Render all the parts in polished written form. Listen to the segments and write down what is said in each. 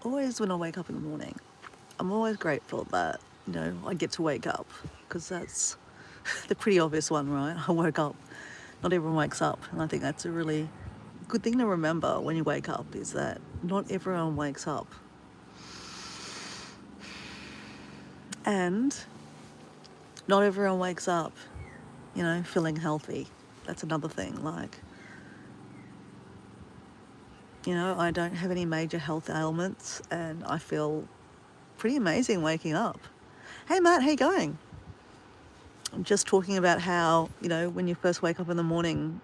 always when I wake up in the morning, I'm always grateful that, I get to wake up, because that's the pretty obvious one, right? I woke up. Not everyone wakes up, and I think that's a really good thing to remember when you wake up, is that not everyone wakes up. And not everyone wakes up, feeling healthy. That's another thing. I don't have any major health ailments, and I feel pretty amazing waking up. Hey Matt, how you going? I'm just talking about how, when you first wake up in the morning,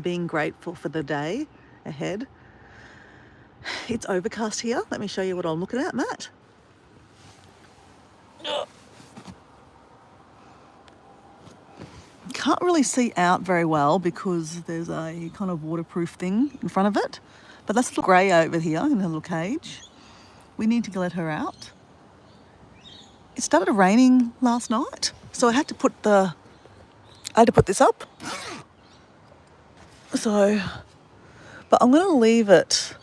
being grateful for the day ahead. It's overcast here. Let me show you what I'm looking at, Matt. Can't really see out very well because there's a kind of waterproof thing in front of it. But that's a little grey over here in her little cage. We need to let her out. It started raining last night, so I had to put this up. But I'm going to leave it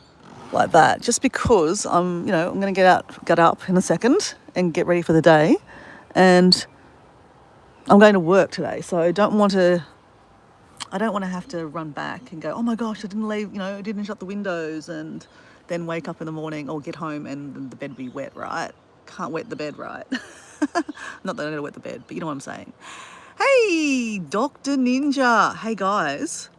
like that, just because I'm going to get up in a second and get ready for the day, and I'm going to work today, so I don't want to have to run back and go, oh my gosh, I didn't leave, I didn't shut the windows, and then wake up in the morning or get home and the bed be wet, right? Can't wet the bed, right? Not that I'm going to wet the bed, but you know what I'm saying. Hey, Dr. Ninja. Hey, guys.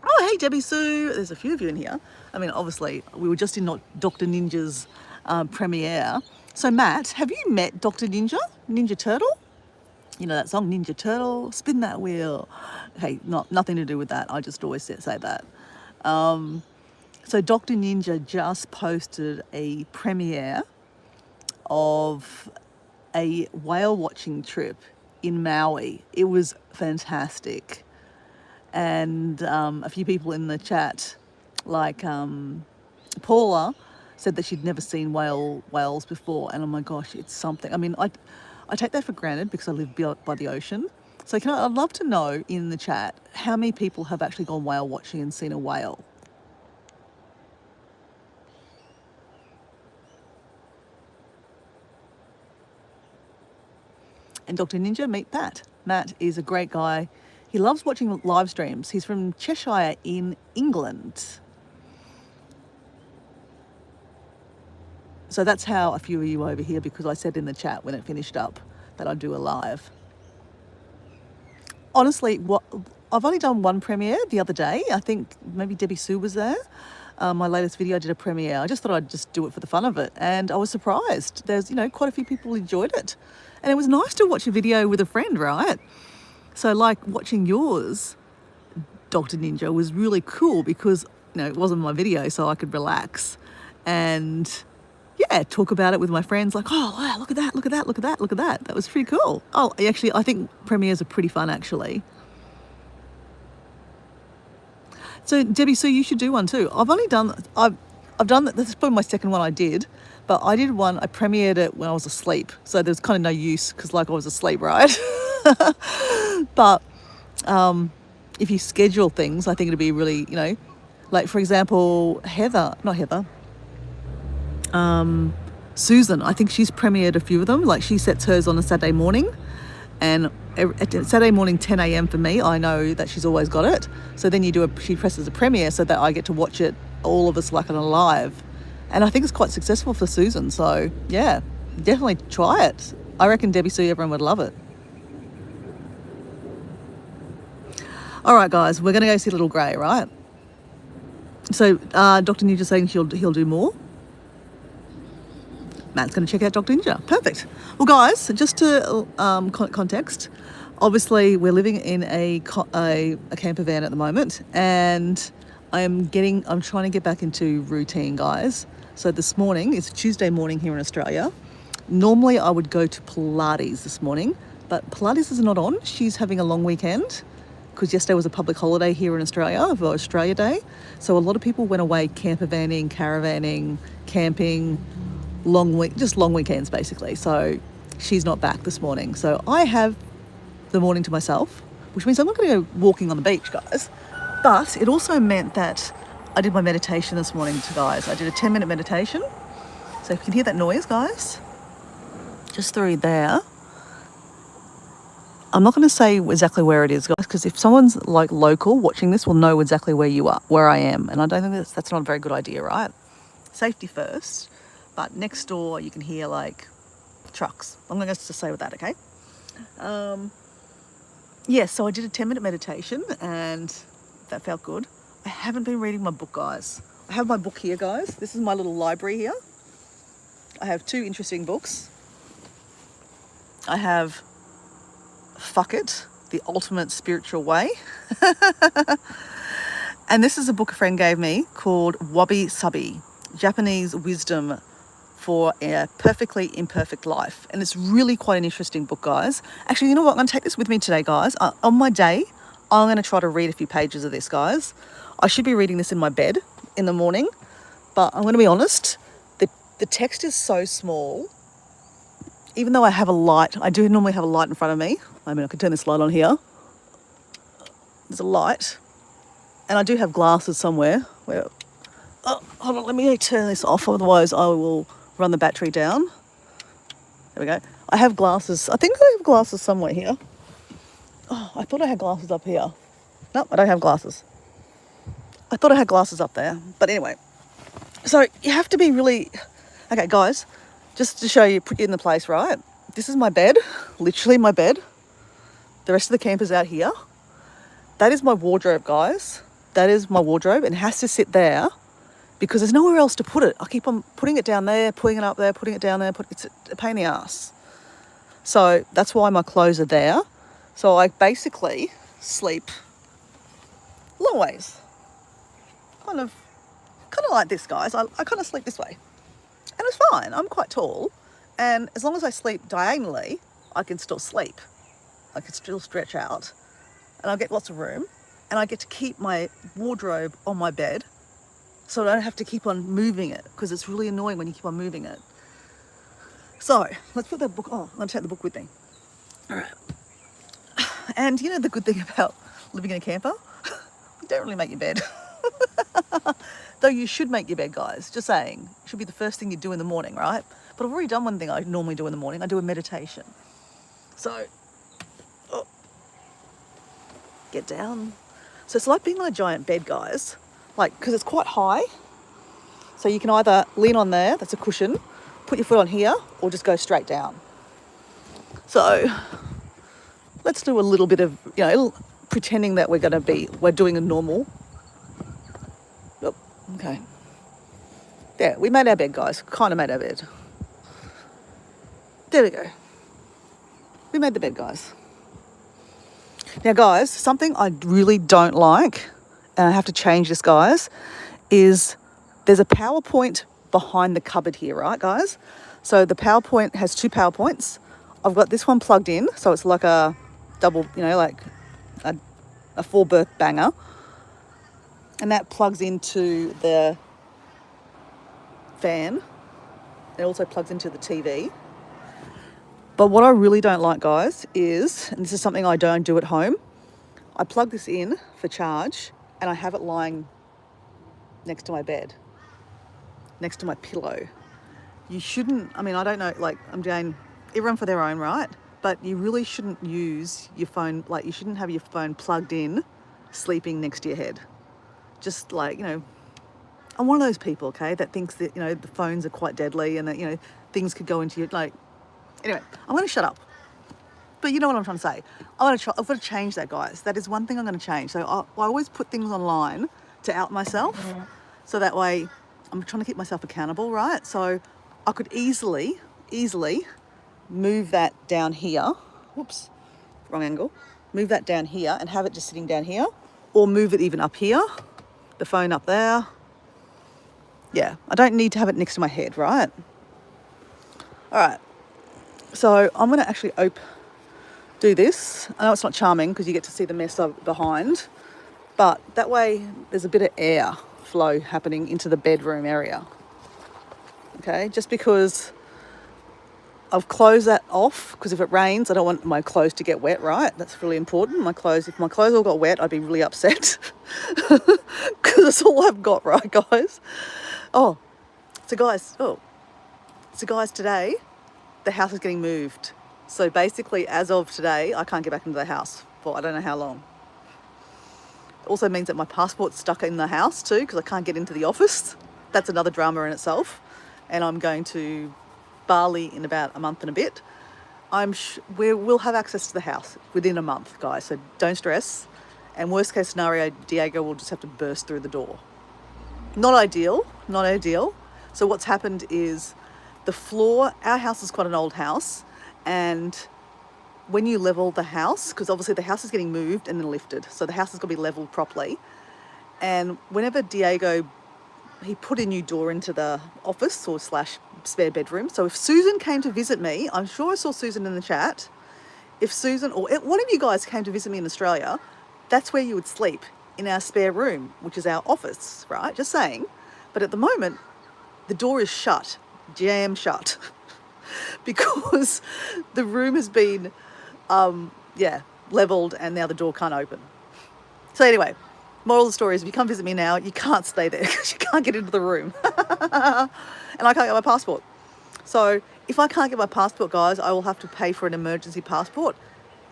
Oh, hey, Debbie Sue. There's a few of you in here. I mean, obviously, we were just in Dr. Ninja's premiere. So, Matt, have you met Dr. Ninja? Ninja Turtle? You know that song, Ninja Turtle, spin that wheel. Hey, nothing to do with that. I just always say that. So Dr. Ninja just posted a premiere of a whale watching trip in Maui. It was fantastic. And a few people in the chat, like Paula, said that she'd never seen whales before. And oh my gosh, it's something. I mean, I take that for granted because I live by the ocean. So I'd love to know in the chat how many people have actually gone whale watching and seen a whale. And Dr. Ninja, meet Matt. Matt is a great guy. He loves watching live streams. He's from Cheshire in England. So that's how a few of you over here, because I said in the chat when it finished up that I'd do a live. Honestly, I've only done one premiere the other day. I think maybe Debbie Sue was there. My latest video, I did a premiere. I just thought I'd just do it for the fun of it. And I was surprised. There's, quite a few people enjoyed it. And it was nice to watch a video with a friend, right? So like watching yours, Dr. Ninja, was really cool because, it wasn't my video, so I could relax and talk about it with my friends, like, oh, wow, look at that, look at that, look at that, look at that. That was pretty cool. Oh, actually, I think premieres are pretty fun, actually. So, Debbie, so you should do one too. I've done that. This is probably my second one I did, but I did one, I premiered it when I was asleep. So there's kind of no use because I was asleep, right? But if you schedule things, I think it'd be really, like for example, Susan, I think she's premiered a few of them. Like she sets hers on a Saturday morning, and at Saturday morning 10 a.m. for me, I know that she's always got it. So then she presses a premiere so that I get to watch it, all of us like on a live. And I think it's quite successful for Susan. So yeah, definitely try it. I reckon Debbie Sue, everyone would love it. All right, guys, we're going to go see Little Grey, right? So Dr. Ninja's saying he'll do more. Matt's going to check out Dr. Ninja. Perfect. Well, guys, just to context, obviously we're living in a camper van at the moment, and I'm trying to get back into routine, guys. So this morning, it's Tuesday morning here in Australia. Normally I would go to Pilates this morning, but Pilates is not on. She's having a long weekend because yesterday was a public holiday here in Australia for Australia Day. So a lot of people went away camper vanning, caravanning, camping, long weekends basically. So she's not back this morning. So I have the morning to myself, which means I'm not going to go walking on the beach, guys. But it also meant that I did my meditation this morning, guys. I did a 10-minute meditation, So if you can hear that noise, guys, just through there. I'm not going to say exactly where it is, guys, because if someone's like local watching this will know exactly where you are, where I am. And I don't think that's not a very good idea, right? Safety first, but next door you can hear like trucks. I'm going to just say with that, okay? So I did a 10-minute meditation and that felt good. I haven't been reading my book, guys. I have my book here, guys. This is my little library here. I have 2 interesting books. I have Fuck It, The Ultimate Spiritual Way. And this is a book a friend gave me called Wabi Sabi, Japanese Wisdom for a Perfectly Imperfect Life. And it's really quite an interesting book, guys. Actually, you know what? I'm going to take this with me today, guys. On my day, I'm going to try to read a few pages of this, guys. I should be reading this in my bed in the morning, but I'm going to be honest, the text is so small. Even though I have a light, I do normally have a light in front of me. I mean, I can turn this light on here. There's a light. And I do have glasses somewhere. Hold on, let me turn this off, otherwise I will run the battery down. There we go. I have glasses. I think I have glasses somewhere here. Oh, I thought I had glasses up here. Nope, I don't have glasses. I thought I had glasses up there. But anyway. So you have to be really... Okay, guys, just to show you, put you in the place, right? This is my bed, literally my bed. The rest of the camper's out here. That is my wardrobe, guys. That is my wardrobe. It has to sit there because there's nowhere else to put it. I keep on putting it down there, putting it up there, putting it down there. It's a pain in the ass. So that's why my clothes are there. So I basically sleep long ways. Kind of like this, guys. I kind of sleep this way. And it's fine. I'm quite tall. And as long as I sleep diagonally, I can still sleep. I can still stretch out. And I'll get lots of room. And I get to keep my wardrobe on my bed so I don't have to keep on moving it because it's really annoying when you keep on moving it. So let's put that book on. I'm going to take the book with me. All right. And you know the good thing about living in a camper? You don't really make your bed. Though you should make your bed, guys. Just saying. It should be the first thing you do in the morning, right? But I've already done one thing I normally do in the morning. I do a meditation. So, get down. So it's like being on a giant bed, guys. Like, because it's quite high. So you can either lean on there, that's a cushion, put your foot on here, or just go straight down. So let's do a little bit of, pretending that we're doing a normal. Oh, okay. There, we made our bed, guys. Kind of made our bed. There we go. We made the bed, guys. Now, guys, something I really don't like, and I have to change this, guys, is there's a point behind the cupboard here, right, guys? So the PowerPoint has 2 PowerPoints. I've got this one plugged in, so it's like a double, like a 4-berth banger. And that plugs into the fan. It also plugs into the TV. But what I really don't like, guys, is, and this is something I don't do at home, I plug this in for charge and I have it lying next to my bed, next to my pillow. You shouldn't, I don't know, I'm doing everyone for their own, right? But you really shouldn't use your phone, you shouldn't have your phone plugged in, sleeping next to your head. Just I'm one of those people, okay, that thinks that, the phones are quite deadly and that, things could go into your, Anyway, I'm going to shut up. But you know what I'm trying to say. I've got to change that, guys. That is one thing I'm going to change. So I always put things online to out myself. Mm-hmm. So that way I'm trying to keep myself accountable, right? So I could easily move that down here. Whoops, wrong angle. Move that down here and have it just sitting down here. Or move it even up here. The phone up there. Yeah, I don't need to have it next to my head, right? All right. So I'm going to actually do this. I know it's not charming because you get to see the mess behind, but that way there's a bit of air flow happening into the bedroom area. Okay, just because I've closed that off, because if it rains, I don't want my clothes to get wet, right? That's really important. If my clothes all got wet, I'd be really upset because that's all I've got, right, guys? Oh, so guys, So guys, today, the house is getting moved. So basically, as of today, I can't get back into the house for I don't know how long. It also means that my passport's stuck in the house too, because I can't get into the office. That's another drama in itself. And I'm going to Bali in about a month and a bit. We'll have access to the house within a month, guys, so don't stress. And worst case scenario, Diego will just have to burst through the door. Not ideal, not ideal. So what's happened is the floor, our house is quite an old house, and when you level the house, because obviously the house is getting moved and then lifted, so the house has got to be leveled properly. And whenever Diego, he put a new door into the office or slash spare bedroom. So if Susan came to visit me, I'm sure I saw Susan in the chat. If Susan or one of you guys came to visit me in Australia, that's where you would sleep, in our spare room, which is our office, right? Just saying. But at the moment, the door is shut, jam shut, because the room has been, leveled, and now the door can't open. So anyway, moral of the story is if you come visit me now, you can't stay there because you can't get into the room. And I can't get my passport. So if I can't get my passport, guys, I will have to pay for an emergency passport,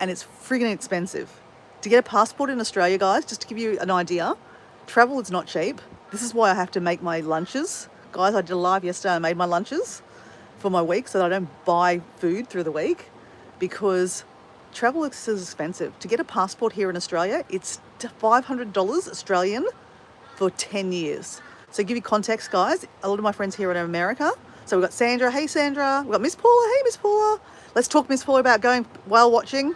and it's friggin' expensive. To get a passport in Australia, guys, just to give you an idea, travel is not cheap. This is why I have to make my lunches. Guys, I did a live yesterday. I made my lunches for my week so that I don't buy food through the week, because travel is expensive. To get a passport here in Australia, it's $500 Australian for 10 years. So to give you context, guys, a lot of my friends here in America. So we've got Sandra. Hey, Sandra. We've got Miss Paula. Hey, Miss Paula. Let's talk, Miss Paula, about going whale watching.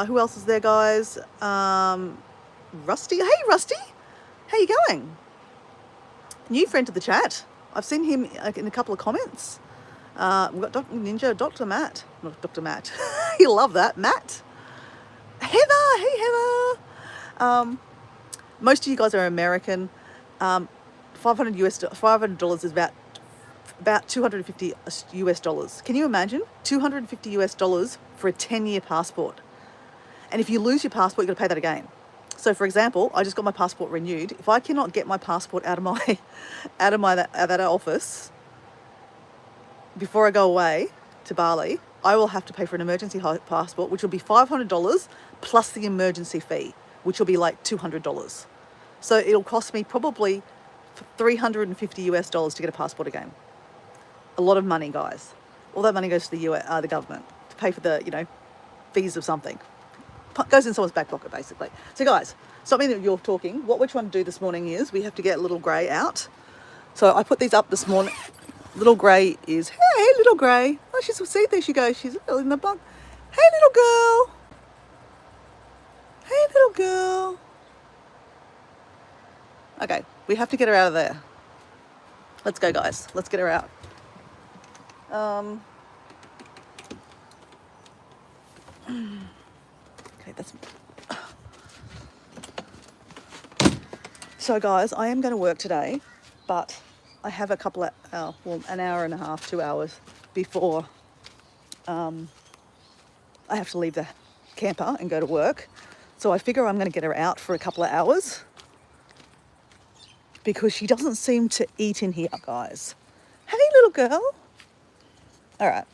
Who else is there, guys? Rusty. Hey, Rusty. How you going? New friend to the chat. I've seen him in a couple of comments. We've got Dr. Ninja, Dr. Matt. Not Dr. Matt. You'll love that. Matt. Heather. Hey, Heather. Most of you guys are American. $500 is about 250 US dollars. Can you imagine? 250 US dollars for a 10-year passport. And if you lose your passport, you've got to pay that again. So for example, I just got my passport renewed. If I cannot get my passport out of that office before I go away to Bali, I will have to pay for an emergency passport, which will be $500 plus the emergency fee, which will be like $200. So it'll cost me probably 350 US dollars to get a passport again. A lot of money, guys. All that money goes to the government to pay for the, fees of something. Goes in someone's back pocket, basically. So guys, stop me that you're talking. What we're trying to do this morning is we have to get Little Grey out. So I put these up this morning. Little Grey is, hey, Little Grey. Oh, there she goes. She's in the bunk. Hey, little girl. Hey, little girl. Okay, we have to get her out of there. Let's go, guys. Let's get her out. Okay, that's... So guys, I am going to work today, but I have a couple of, an hour and a half, 2 hours before I have to leave the camper and go to work. So I figure I'm going to get her out for a couple of hours because she doesn't seem to eat in here, guys. Hey, little girl. All right.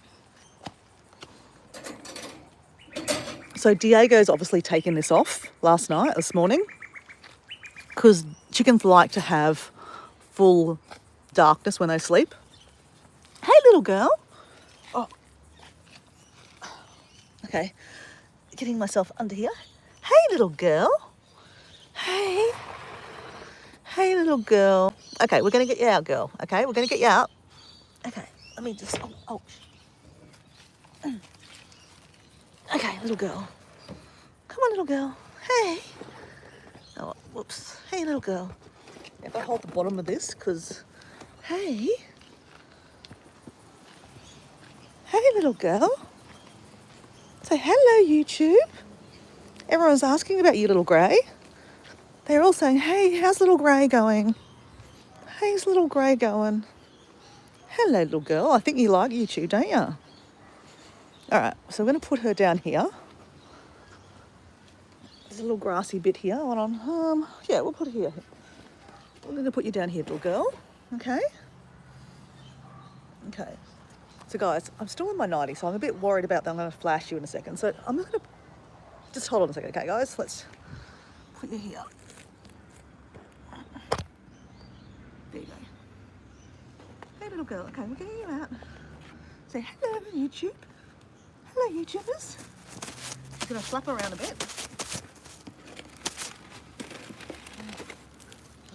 So Diego's obviously taken this off this morning, because chickens like to have full darkness when they sleep. Hey, little girl. Oh. Okay. Getting myself under here. Hey, little girl. Hey. Hey, little girl. Okay, we're going to get you out, girl. Okay, we're going to get you out. Okay, let me just... Oh. Okay, little girl. Come on, little girl. Hey. Oh, whoops. Hey, little girl. If I hold the bottom of this, because... Hey. Hey, little girl. Say hello, YouTube. Everyone's asking about you, Little Grey. They're all saying, hey, how's Little Grey going? How's Little Grey going? Hello, little girl. I think you like YouTube, don't you? All right, so I'm going to put her down here. There's a little grassy bit here. Hold on. Yeah, we'll put it here. We're going to put you down here, little girl. Okay? Okay. So guys, I'm still in my 90, so I'm a bit worried about that. I'm going to flash you in a second. So I'm just going to, just hold on a second, okay guys? Let's put you here. There you go. Hey little girl, okay, we're getting you out. Say hello YouTube. Hello YouTubers. She's going to flap around a bit.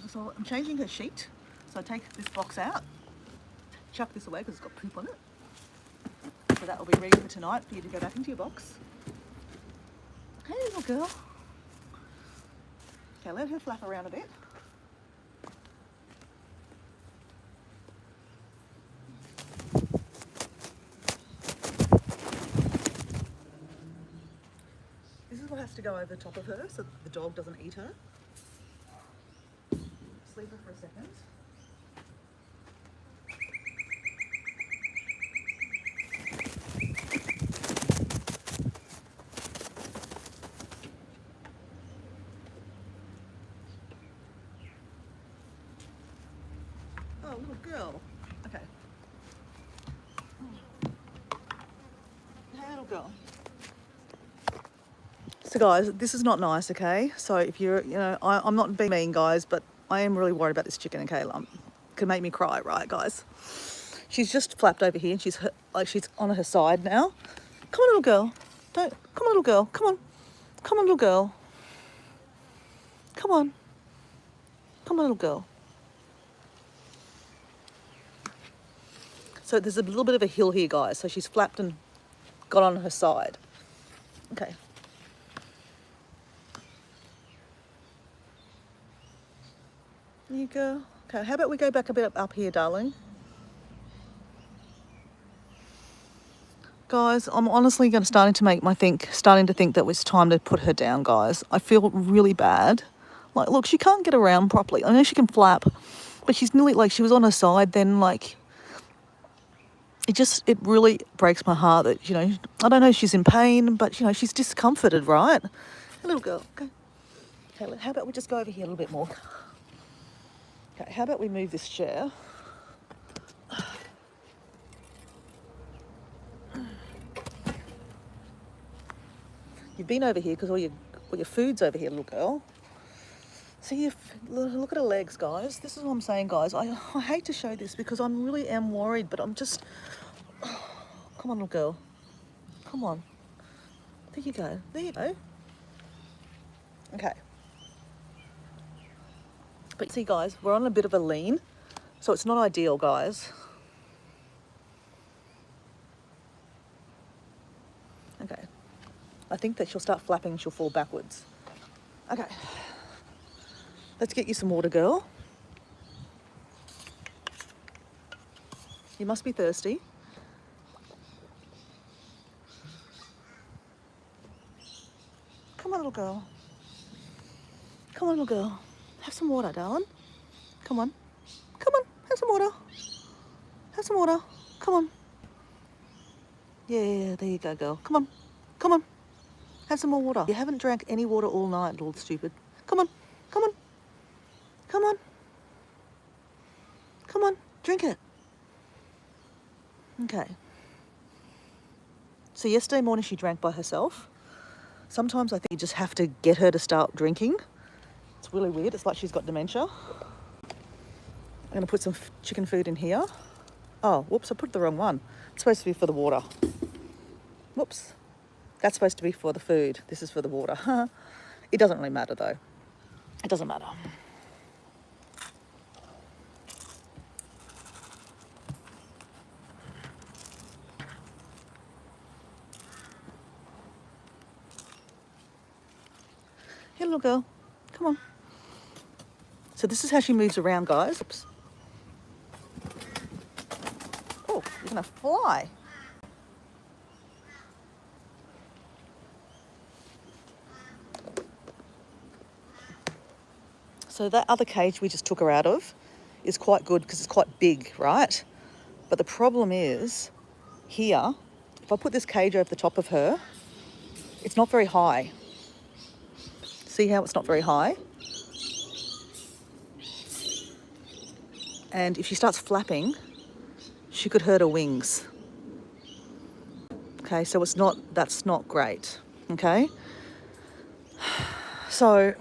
So I'm changing her sheet. So I take this box out, chuck this away because it's got poop on it. So that will be ready for tonight for you to go back into your box. Hey little girl. Okay, let her flap around a bit. This is what has to go over the top of her so the dog doesn't eat her. Just leave her for a second. Oh, little girl. Okay. Hey, little girl. So guys, this is not nice, okay? So if you're, I'm not being mean, guys, but I am really worried about this chicken, okay? It can make me cry, right, guys? She's just flapped over here and she's on her side now. Come on, little girl. Come on, little girl. Come on. Come on, little girl. Come on. Come on, little girl. So there's a little bit of a hill here, guys. So she's flapped and got on her side. Okay. There you go. Okay, how about we go back a bit up here, darling? Guys, I'm honestly starting to think that it's time to put her down, guys. I feel really bad. Like, look, she can't get around properly. I know she can flap, but she's nearly, like, she was on her side then, like, it really breaks my heart that, I don't know if she's in pain, but, she's discomforted, right? Hey, little girl, okay. Okay, how about we just go over here a little bit more? Okay, how about we move this chair? You've been over here because all your food's over here, little girl. See, look at her legs, guys. This is what I'm saying, guys. I hate to show this because I really am worried, but I'm just... Come on, little girl. Come on. There you go. There you go. Okay. But see, guys, we're on a bit of a lean, so it's not ideal, guys. Okay. I think that she'll start flapping and she'll fall backwards. Okay. Let's get you some water, girl. You must be thirsty. Come on, little girl. Come on, little girl. Have some water, darling. Come on. Come on, have some water. Have some water. Come on. Yeah, there you go, girl. Come on. Come on. Have some more water. You haven't drank any water all night, little stupid. Come on. Come on. Come on. Come on. Drink it. Okay. So yesterday morning she drank by herself. Sometimes I think you just have to get her to start drinking. It's really weird. It's like she's got dementia. I'm going to put some chicken food in here. Oh, whoops, I put the wrong one. It's supposed to be for the water. Whoops. That's supposed to be for the food. This is for the water. It doesn't really matter though. It doesn't matter. Here, little girl. Come on. So this is how she moves around, guys. Oops. Oh, you're going to fly. So that other cage we just took her out of is quite good because it's quite big, right? But the problem is here, if I put this cage over the top of her, it's not very high. See how it's not very high? And if she starts flapping, she could hurt her wings. Okay, so that's not great. Okay, so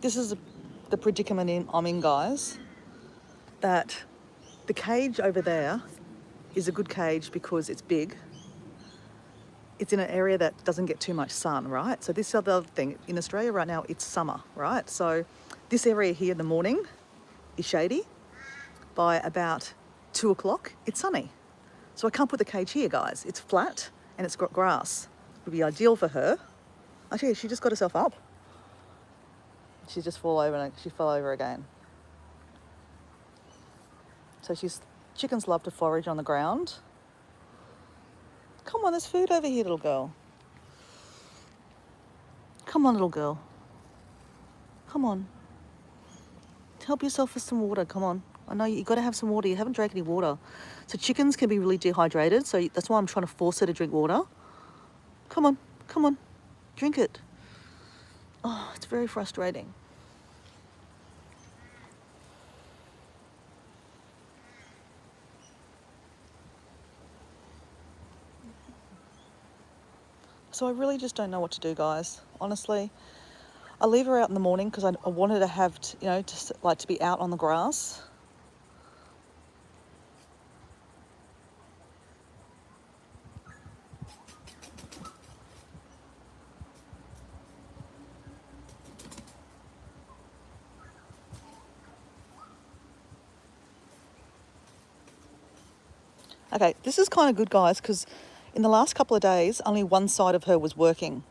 this is the predicament I'm in, guys, that the cage over there is a good cage because it's big. It's in an area that doesn't get too much sun, right? So this is the other thing. In Australia right now, it's summer, right? So this area here in the morning is shady. By about 2 o'clock, it's sunny. So I can't put the cage here, guys. It's flat and it's got grass. It would be ideal for her. Actually, she just got herself up. She just fell over and she fell over again. So chickens love to forage on the ground. Come on, there's food over here, little girl. Come on, little girl. Come on. Help yourself with some water, come on. I know you've got to have some water. You haven't drank any water. So chickens can be really dehydrated, so that's why I'm trying to force her to drink water. Come on, come on, drink it. Oh, it's very frustrating. So I really just don't know what to do, guys. Honestly, I leave her out in the morning because I want her to have, to be out on the grass. Okay, this is kind of good, guys, because in the last couple of days, only one side of her was working.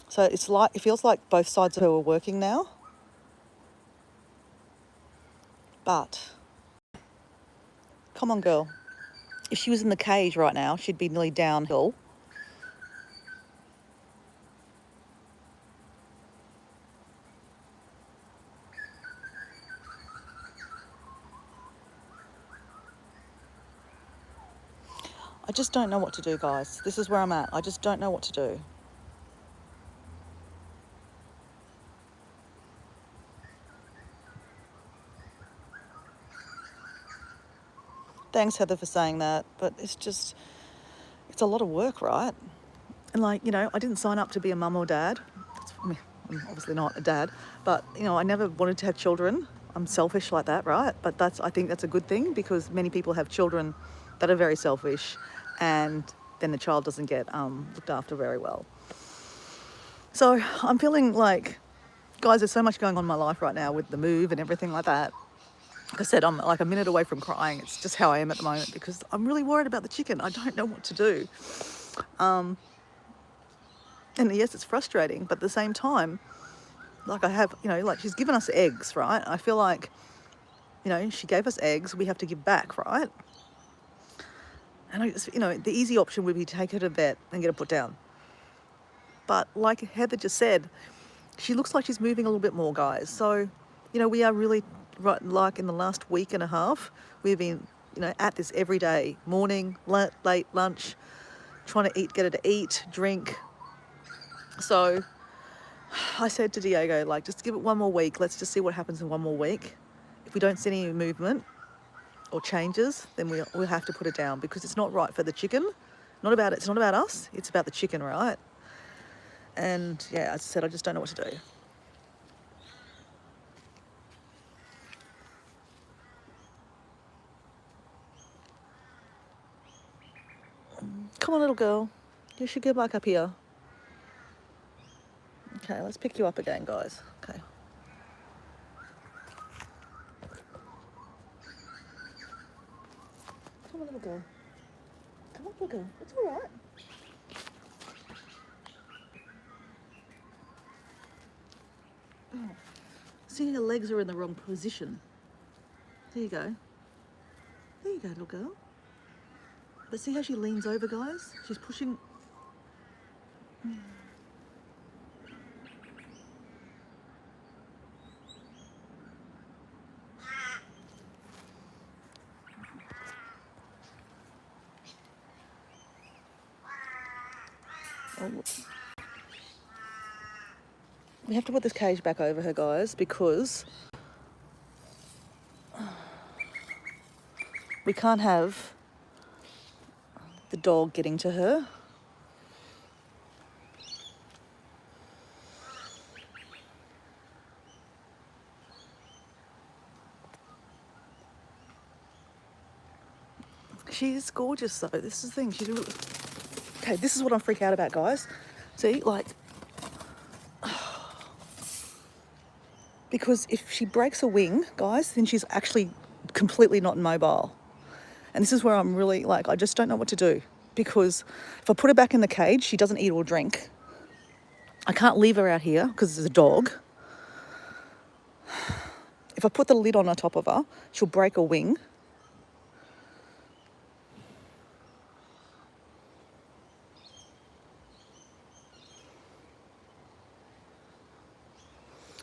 So it feels like both sides of her are working now. But, come on, girl. If she was in the cage right now, she'd be nearly downhill. I just don't know what to do, guys. This is where I'm at. I just don't know what to do. Thanks, Heather, for saying that. But it's a lot of work, right? And I didn't sign up to be a mum or dad. I'm obviously not a dad, but I never wanted to have children. I'm selfish like that, right? But I think that's a good thing because many people have children that are very selfish, and then the child doesn't get looked after very well. So I'm feeling like, guys, there's so much going on in my life right now with the move and everything like that. Like I said, I'm like a minute away from crying. It's just how I am at the moment because I'm really worried about the chicken. I don't know what to do. And yes, it's frustrating, but at the same time, like I have, like she's given us eggs, right? I feel like, she gave us eggs, we have to give back, right? And the easy option would be to take her to the vet and get her put down. But like Heather just said, she looks like she's moving a little bit more, guys. So, we are really, right, like in the last week and a half, we've been, at this every day, morning, late lunch, trying to get her to eat, drink. So I said to Diego, just give it one more week. Let's just see what happens in one more week. If we don't see any movement or changes, then we'll have to put it down because it's not right for the chicken. It's not about us. It's about the chicken, right? And yeah, as I said, I just don't know what to do. Come on, little girl. You should get back up here. Okay, let's pick you up again, guys. Okay. Come on, little girl. Come on, little girl. It's all right. Oh. See, your legs are in the wrong position. There you go. There you go, little girl. But see how she leans over, guys? She's pushing. Oh. We have to put this cage back over her, guys, because we can't have the dog getting to her. She's gorgeous though. This is the thing. She's really... Okay, this is what I'm freaked out about, guys. See, like, because if she breaks a wing, guys, then she's actually completely not mobile. And this is where I'm really like, I just don't know what to do. Because if I put her back in the cage, she doesn't eat or drink. I can't leave her out here because there's a dog. If I put the lid on top of her, she'll break a wing.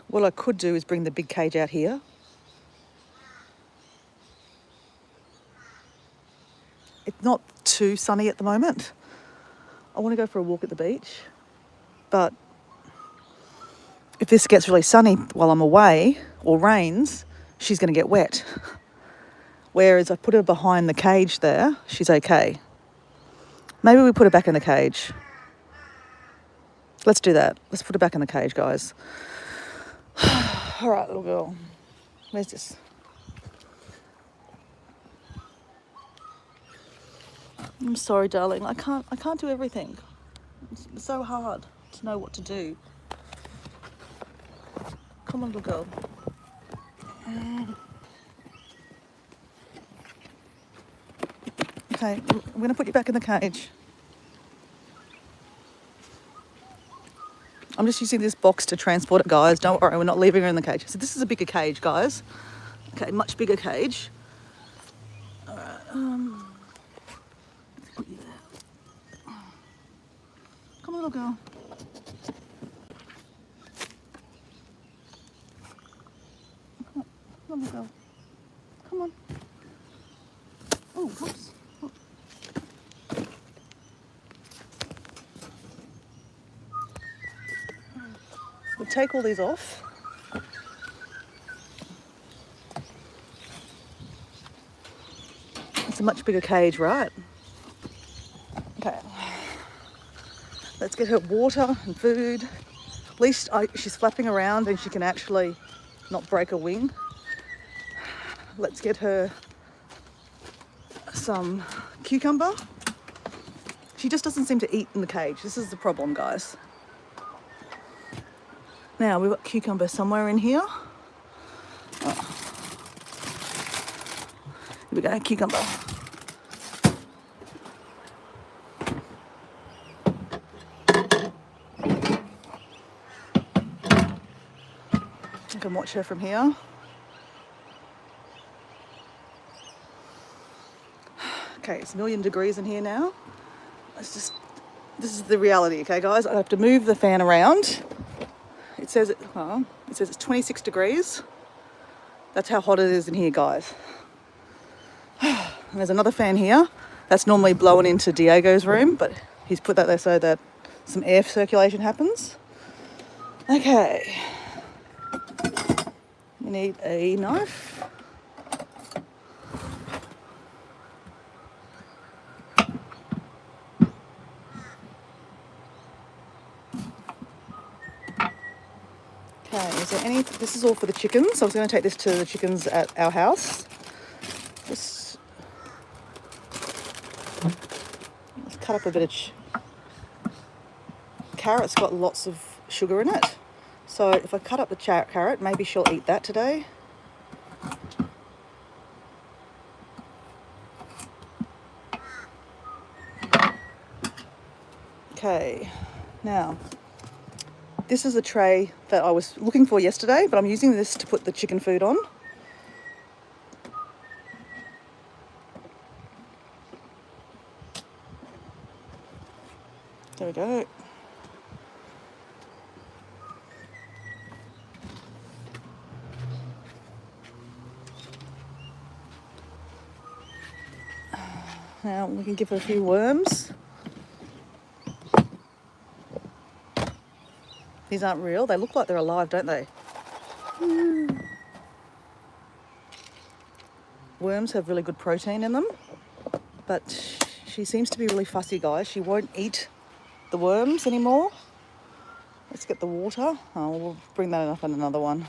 What I could do is bring the big cage out here. It's not too sunny at the moment. I want to go for a walk at the beach. But if this gets really sunny while I'm away or rains, she's going to get wet. Whereas I put her behind the cage there, she's okay. Maybe we put her back in the cage. Let's do that. Let's put her back in the cage, guys. All right, little girl. Where's this? I'm sorry, darling. I can't do everything. It's so hard to know what to do. Come on, little girl. Okay, I'm going to put you back in the cage. I'm just using this box to transport it, guys. Don't worry, we're not leaving her in the cage. So this is a bigger cage, guys. Okay, much bigger cage. All right, put you there. Come on, little girl. Come on, little girl. Come on. Oh, whoops. We'll take all these off. It's a much bigger cage, right? Okay. Let's get her water and food. At least she's flapping around and she can actually not break a wing. Let's get her some cucumber. She just doesn't seem to eat in the cage. This is the problem, guys. Now, we've got cucumber somewhere in here. Oh. Here we go, cucumber. I can watch her from here. Okay, it's 1,000,000 degrees in here now. This is the reality, okay, guys? I have to move the fan around. It says it's 26 degrees. That's how hot it is in here, guys. And there's another fan here. That's normally blowing into Diego's room, but he's put that there so that some air circulation happens. Okay. We need a knife. Okay, is there any... This is all for the chickens. I was going to take this to the chickens at our house. Let's cut up a bit of... Carrot's got lots of sugar in it. So if I cut up the carrot, maybe she'll eat that today. Okay, now... This is a tray that I was looking for yesterday, but I'm using this to put the chicken food on. There we go. Now we can give her a few worms. These aren't real. They look like they're alive, don't they? Worms have really good protein in them, but She seems to be really fussy, guys. She won't eat the worms anymore. Let's get the water. Oh, we'll bring that up in another one.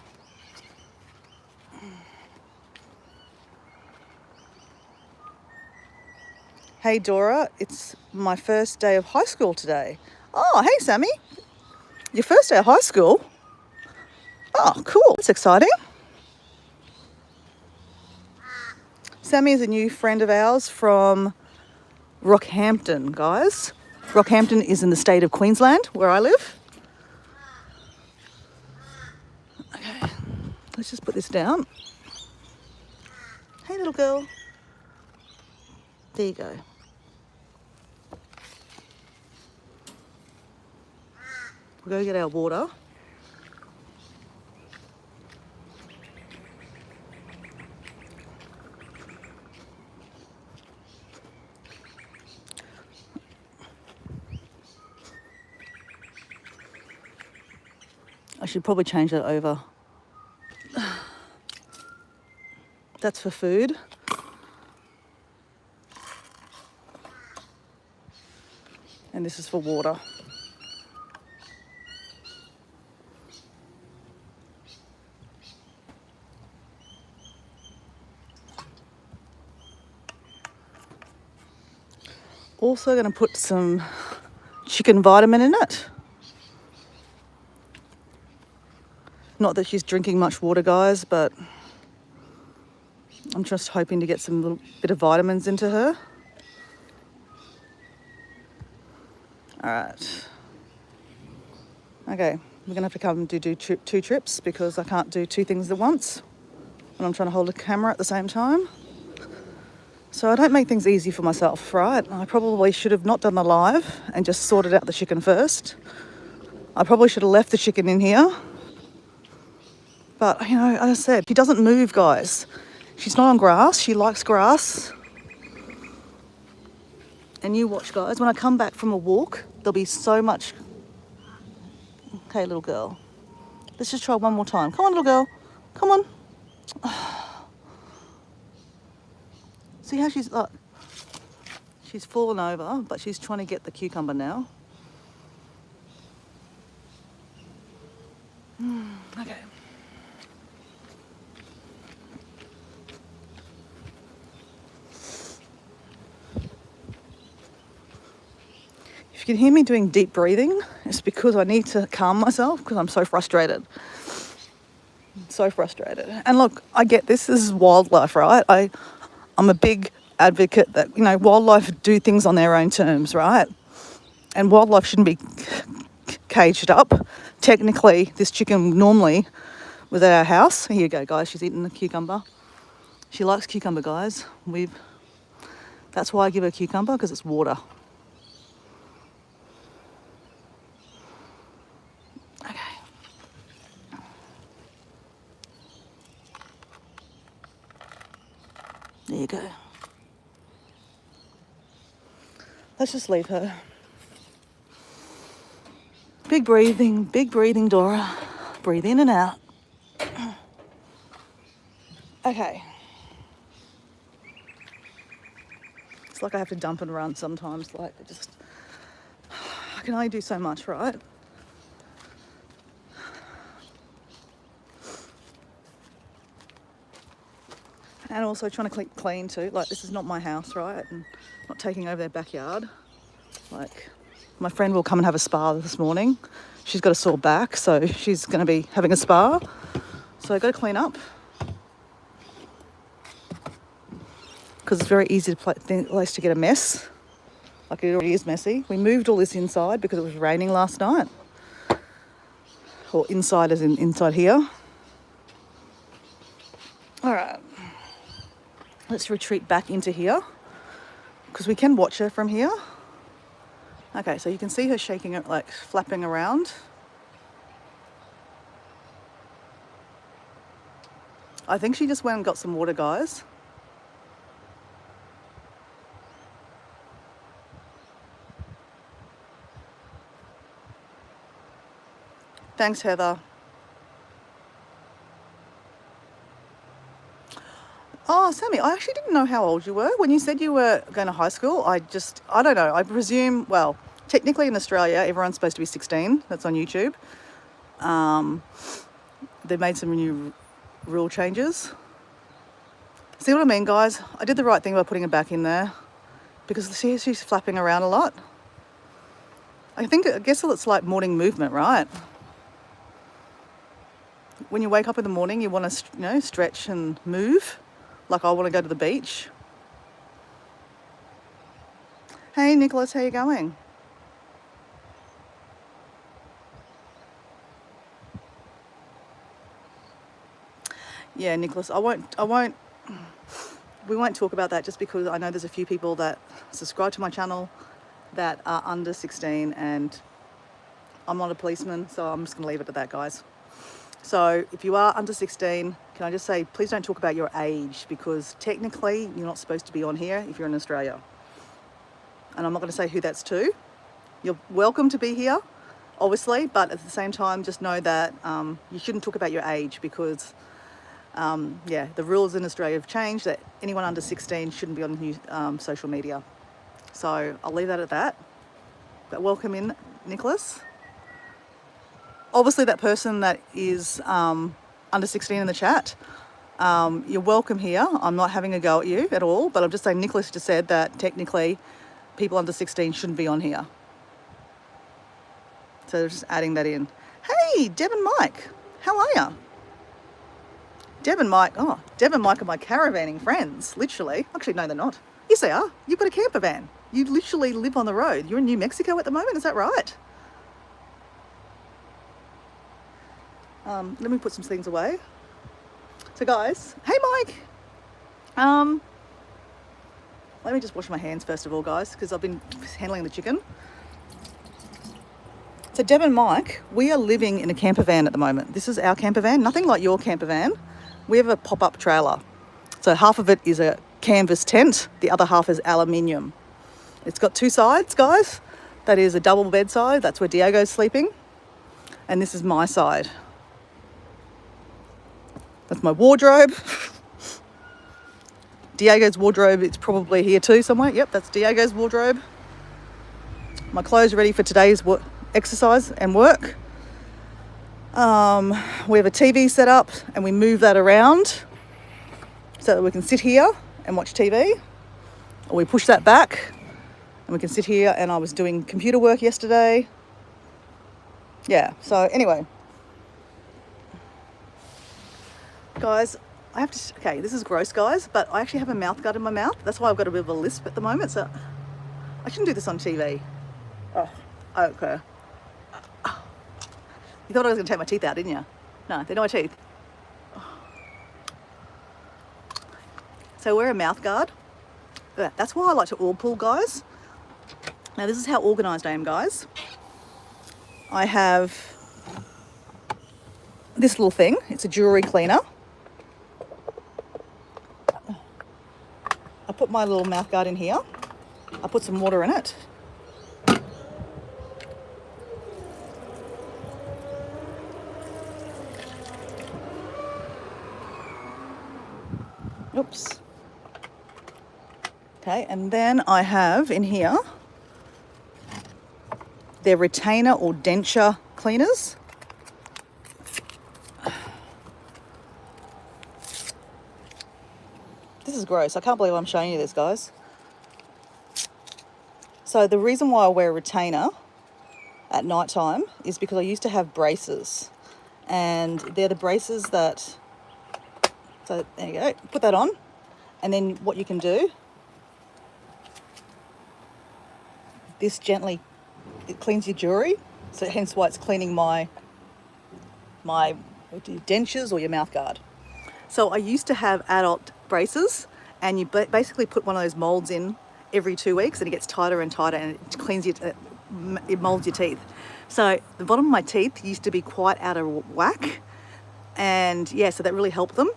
Hey Dora, it's my first day of high school today. Oh, hey Sammy. Your first day of high school? Oh, cool. That's exciting. Sammy is a new friend of ours from Rockhampton, guys. Rockhampton is in the state of Queensland, where I live. Okay, let's just put this down. Hey, little girl. There you go. We'll go get our water. I should probably change that over. That's for food. And this is for water. Also going to put some chicken vitamin in it. Not that she's drinking much water, guys, but I'm just hoping to get some little bit of vitamins into her. All right. Okay, we're gonna have to come and do two trips because I can't do two things at once when I'm trying to hold a camera at the same time. So I don't make things easy for myself, right? I probably should have not done the live and just sorted out the chicken first. I probably should have left the chicken in here. But, you know, as I said, she doesn't move, guys. She's not on grass. She likes grass. And you watch, guys. When I come back from a walk, there'll be so much... Okay, little girl. Let's just try one more time. Come on, little girl. Come on. See how she's like... She's fallen over, but she's trying to get the cucumber now. Okay. If you can hear me doing deep breathing, it's because I need to calm myself because I'm so frustrated. So frustrated. And look, I get this is wildlife, right? I'm a big advocate that, you know, wildlife do things on their own terms, right? And wildlife shouldn't be caged up. Technically, this chicken normally was at our house. Here you go, guys. She's eating the cucumber. She likes cucumber, guys. That's why I give her cucumber, because it's water. Okay. There you go. Let's just leave her. Big breathing, Dora. Breathe in and out. Okay. It's like I have to dump and run sometimes. Like, I can only do so much, right? And also trying to clean too. Like, this is not my house, right? And not taking over their backyard. Like, my friend will come and have a spa this morning. She's got a sore back, so she's going to be having a spa. So I've got to clean up. Because it's very easy place to get a mess. Like, it already is messy. We moved all this inside because it was raining last night. Or inside as in inside here. All right. Let's retreat back into here. Because we can watch her from here. Okay, so you can see her shaking it, like flapping around. I think she just went and got some water, guys. Thanks, Heather. Oh, Sammy, I actually didn't know how old you were. When you said you were going to high school, I don't know. I presume, well, technically in Australia, everyone's supposed to be 16. That's on YouTube. They've made some new rule changes. See what I mean, guys? I did the right thing by putting her back in there because see, she's flapping around a lot. I guess it's like morning movement, right? When you wake up in the morning, you want to, stretch and move. Like I want to go to the beach. Hey, Nicholas, how you going? Yeah, Nicholas, we won't talk about that just because I know there's a few people that subscribe to my channel that are under 16 and I'm not a policeman, so I'm just going to leave it at that, guys. So if you are under 16, can I just say, please don't talk about your age because technically you're not supposed to be on here if you're in Australia. And I'm not going to say who that's to. You're welcome to be here, obviously, but at the same time, just know that you shouldn't talk about your age because the rules in Australia have changed that anyone under 16 shouldn't be on new social media. So I'll leave that at that. But welcome in, Nicholas. Obviously, that person that is under 16 in the chat, you're welcome here. I'm not having a go at you at all, but I'm just saying Nicholas just said that technically people under 16 shouldn't be on here. So just adding that in. Hey, Deb and Mike, how are you? Deb and Mike are my caravanning friends, literally. Actually, no, they're not. Yes, they are. You've got a camper van. You literally live on the road. You're in New Mexico at the moment, is that right? Let me put some things away. So guys, hey Mike. Let me just wash my hands first of all, guys, because I've been handling the chicken. So Deb and Mike, we are living in a camper van at the moment. This is our camper van, nothing like your camper van. We have a pop-up trailer. So half of it is a canvas tent, the other half is aluminium. It's got two sides, guys. That is a double bed side, that's where Diego's sleeping. And this is my side. That's my wardrobe. Diego's wardrobe, it's probably here too somewhere. Yep, that's Diego's wardrobe. My clothes are ready for today's exercise and work. We have a TV set up and we move that around so that we can sit here and watch TV. Or we push that back and we can sit here, and I was doing computer work yesterday. Yeah, so anyway. Guys, okay, this is gross, guys, but I actually have a mouth guard in my mouth. That's why I've got a bit of a lisp at the moment, so I shouldn't do this on TV. Oh, okay. You thought I was going to take my teeth out, didn't you? No, they're not my teeth. So wear a mouth guard. That's why I like to org pull, guys. Now this is how organised I am, guys. I have this little thing. It's a jewellery cleaner. I put my little mouth guard in here. I put some water in it. Oops. Okay, and then I have in here their retainer or denture cleaners. This is gross. I can't believe I'm showing you this, guys. So the reason why I wear a retainer at night time is because I used to have braces, and they're the braces that, so there you go, put that on, and then what you can do, this gently, it cleans your jewellery, so hence why it's cleaning my dentures or your mouth guard. So I used to have adult braces, and you basically put one of those molds in every 2 weeks, and it gets tighter and tighter, and it cleans it molds your teeth. So the bottom of my teeth used to be quite out of whack, and yeah, so that really helped them.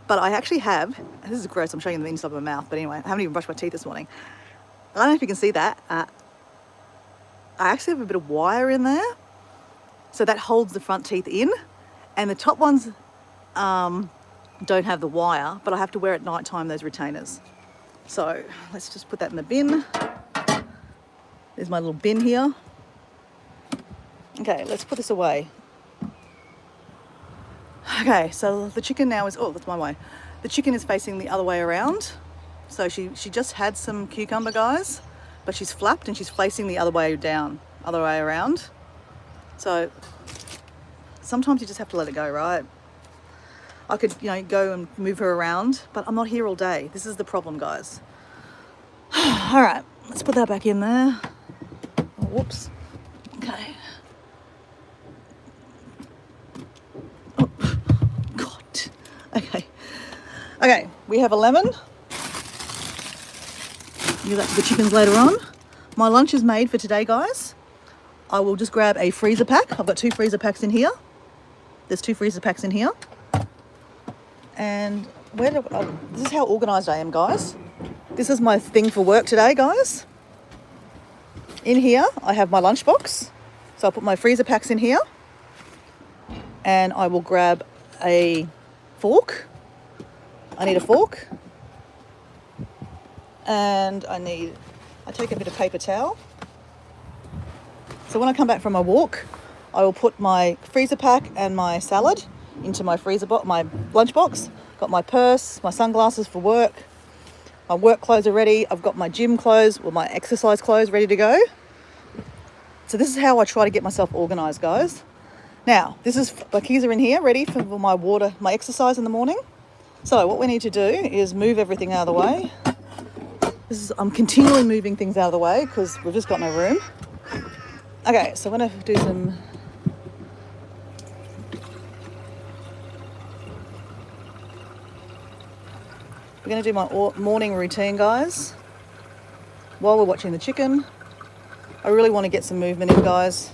But I actually have, this is gross, I'm showing you the inside of my mouth, but anyway, I haven't even brushed my teeth this morning. I don't know if you can see that. I actually have a bit of wire in there, so that holds the front teeth in, and the top ones don't have the wire, but I have to wear at night time those retainers. So let's just put that in the bin. There's my little bin here. Okay, let's put this away. Okay, so the chicken now is, oh, that's my way. The chicken is facing the other way around. So she just had some cucumber, guys, but she's flapped and she's facing the other way down, other way around. So sometimes you just have to let it go, right? I could, go and move her around, but I'm not here all day. This is the problem, guys. All right, let's put that back in there. Oh, whoops. Okay. Oh, God. Okay. Okay, we have a lemon. Give that to the chickens later on. My lunch is made for today, guys. I will just grab a freezer pack. I've got 2 freezer packs in here. There's 2 freezer packs in here. And this is how organised I am, guys. This is my thing for work today, guys. In here, I have my lunchbox. So I'll put my freezer packs in here. And I will grab a fork. I need a fork. And I take a bit of paper towel. So when I come back from my walk, I will put my freezer pack and my salad into my my lunchbox. Got my purse, my sunglasses for work. My work clothes are ready. I've got my gym clothes or my exercise clothes ready to go. So this is how I try to get myself organised, guys. Now, my keys are in here ready for my exercise in the morning. So what we need to do is move everything out of the way. I'm continually moving things out of the way because we've just got no room. Okay, so I'm going to do some... We're going to do my morning routine, guys, while we're watching the chicken. I really want to get some movement in, guys.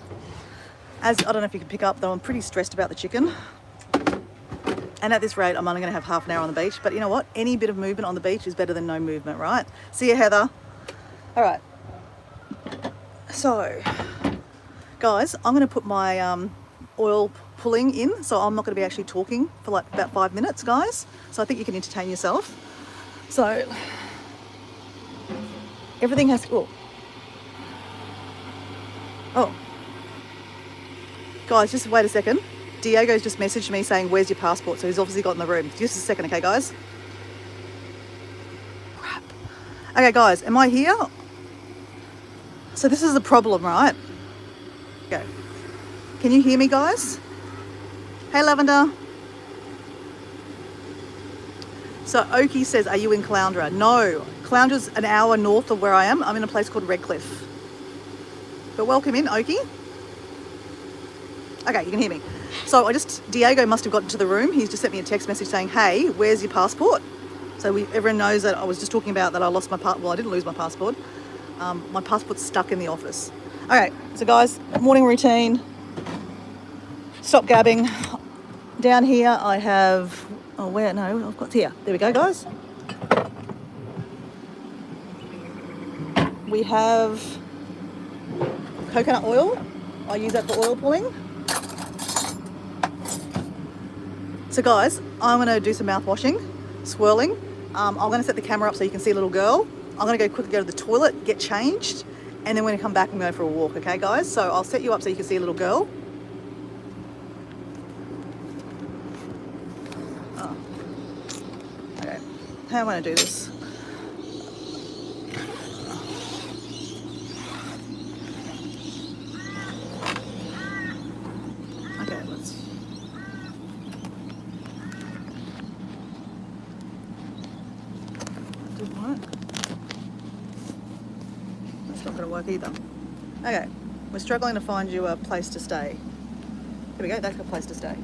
I don't know if you can pick up, though, I'm pretty stressed about the chicken. And at this rate, I'm only going to have half an hour on the beach. But you know what? Any bit of movement on the beach is better than no movement, right? See you, Heather. All right. So, guys, I'm going to put my oil pulling in. So I'm not going to be actually talking for like about 5 minutes, guys. So I think you can entertain yourself. So, everything has to... Oh. Guys, just wait a second. Diego's just messaged me saying, where's your passport? So he's obviously got in the room. Just a second, okay, guys? Crap. Okay, guys, am I here? So this is the problem, right? Okay. Can you hear me, guys? Hey, Lavender. So Oki says, are you in Caloundra? No. Caloundra's an hour north of where I am. I'm in a place called Redcliffe. But welcome in, Oki. Okay, you can hear me. So Diego must have got into the room. He's just sent me a text message saying, hey, where's your passport? So everyone knows that I was just talking about that I lost my passport. Well, I didn't lose my passport. My passport's stuck in the office. Okay, so guys, morning routine. Stop gabbing. Down here I have, I've got here. There we go, guys. We have coconut oil. I use that for oil pulling. So guys, I'm going to do some mouth washing, swirling. I'm going to set the camera up so you can see a little girl. I'm going to quickly go to the toilet, get changed, and then when I come back, I'm going to go for a walk, okay guys? So I'll set you up so you can see a little girl. Oh. Okay, how am I going to do this? Okay, That's not going to work either. Okay, we're struggling to find you a place to stay. Here we go, that's a place to stay.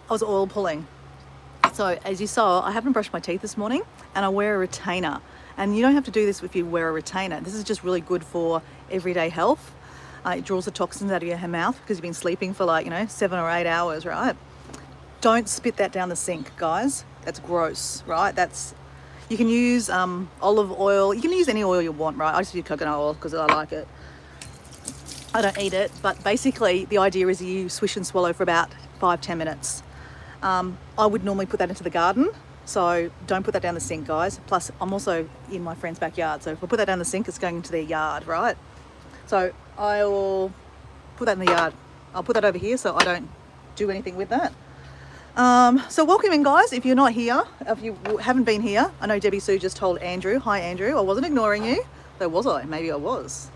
I was oil pulling. So as you saw, I haven't brushed my teeth this morning and I wear a retainer. And you don't have to do this if you wear a retainer. This is just really good for everyday health. It draws the toxins out of your mouth because you've been sleeping for like, 7 or 8 hours, right? Don't spit that down the sink, guys. That's gross, right? You can use olive oil. You can use any oil you want, right? I just use coconut oil because I like it. I don't eat it, but basically the idea is you swish and swallow for about 5-10 minutes. I would normally put that into the garden, so don't put that down the sink, guys. Plus, I'm also in my friend's backyard, so if I put that down the sink, it's going into their yard, right? So I will put that in the yard. I'll put that over here so I don't do anything with that. So welcome in, guys. If you're not here, if you haven't been here, I know Debbie Sue just told Andrew. Hi, Andrew. I wasn't ignoring you. Though was I? Maybe I was.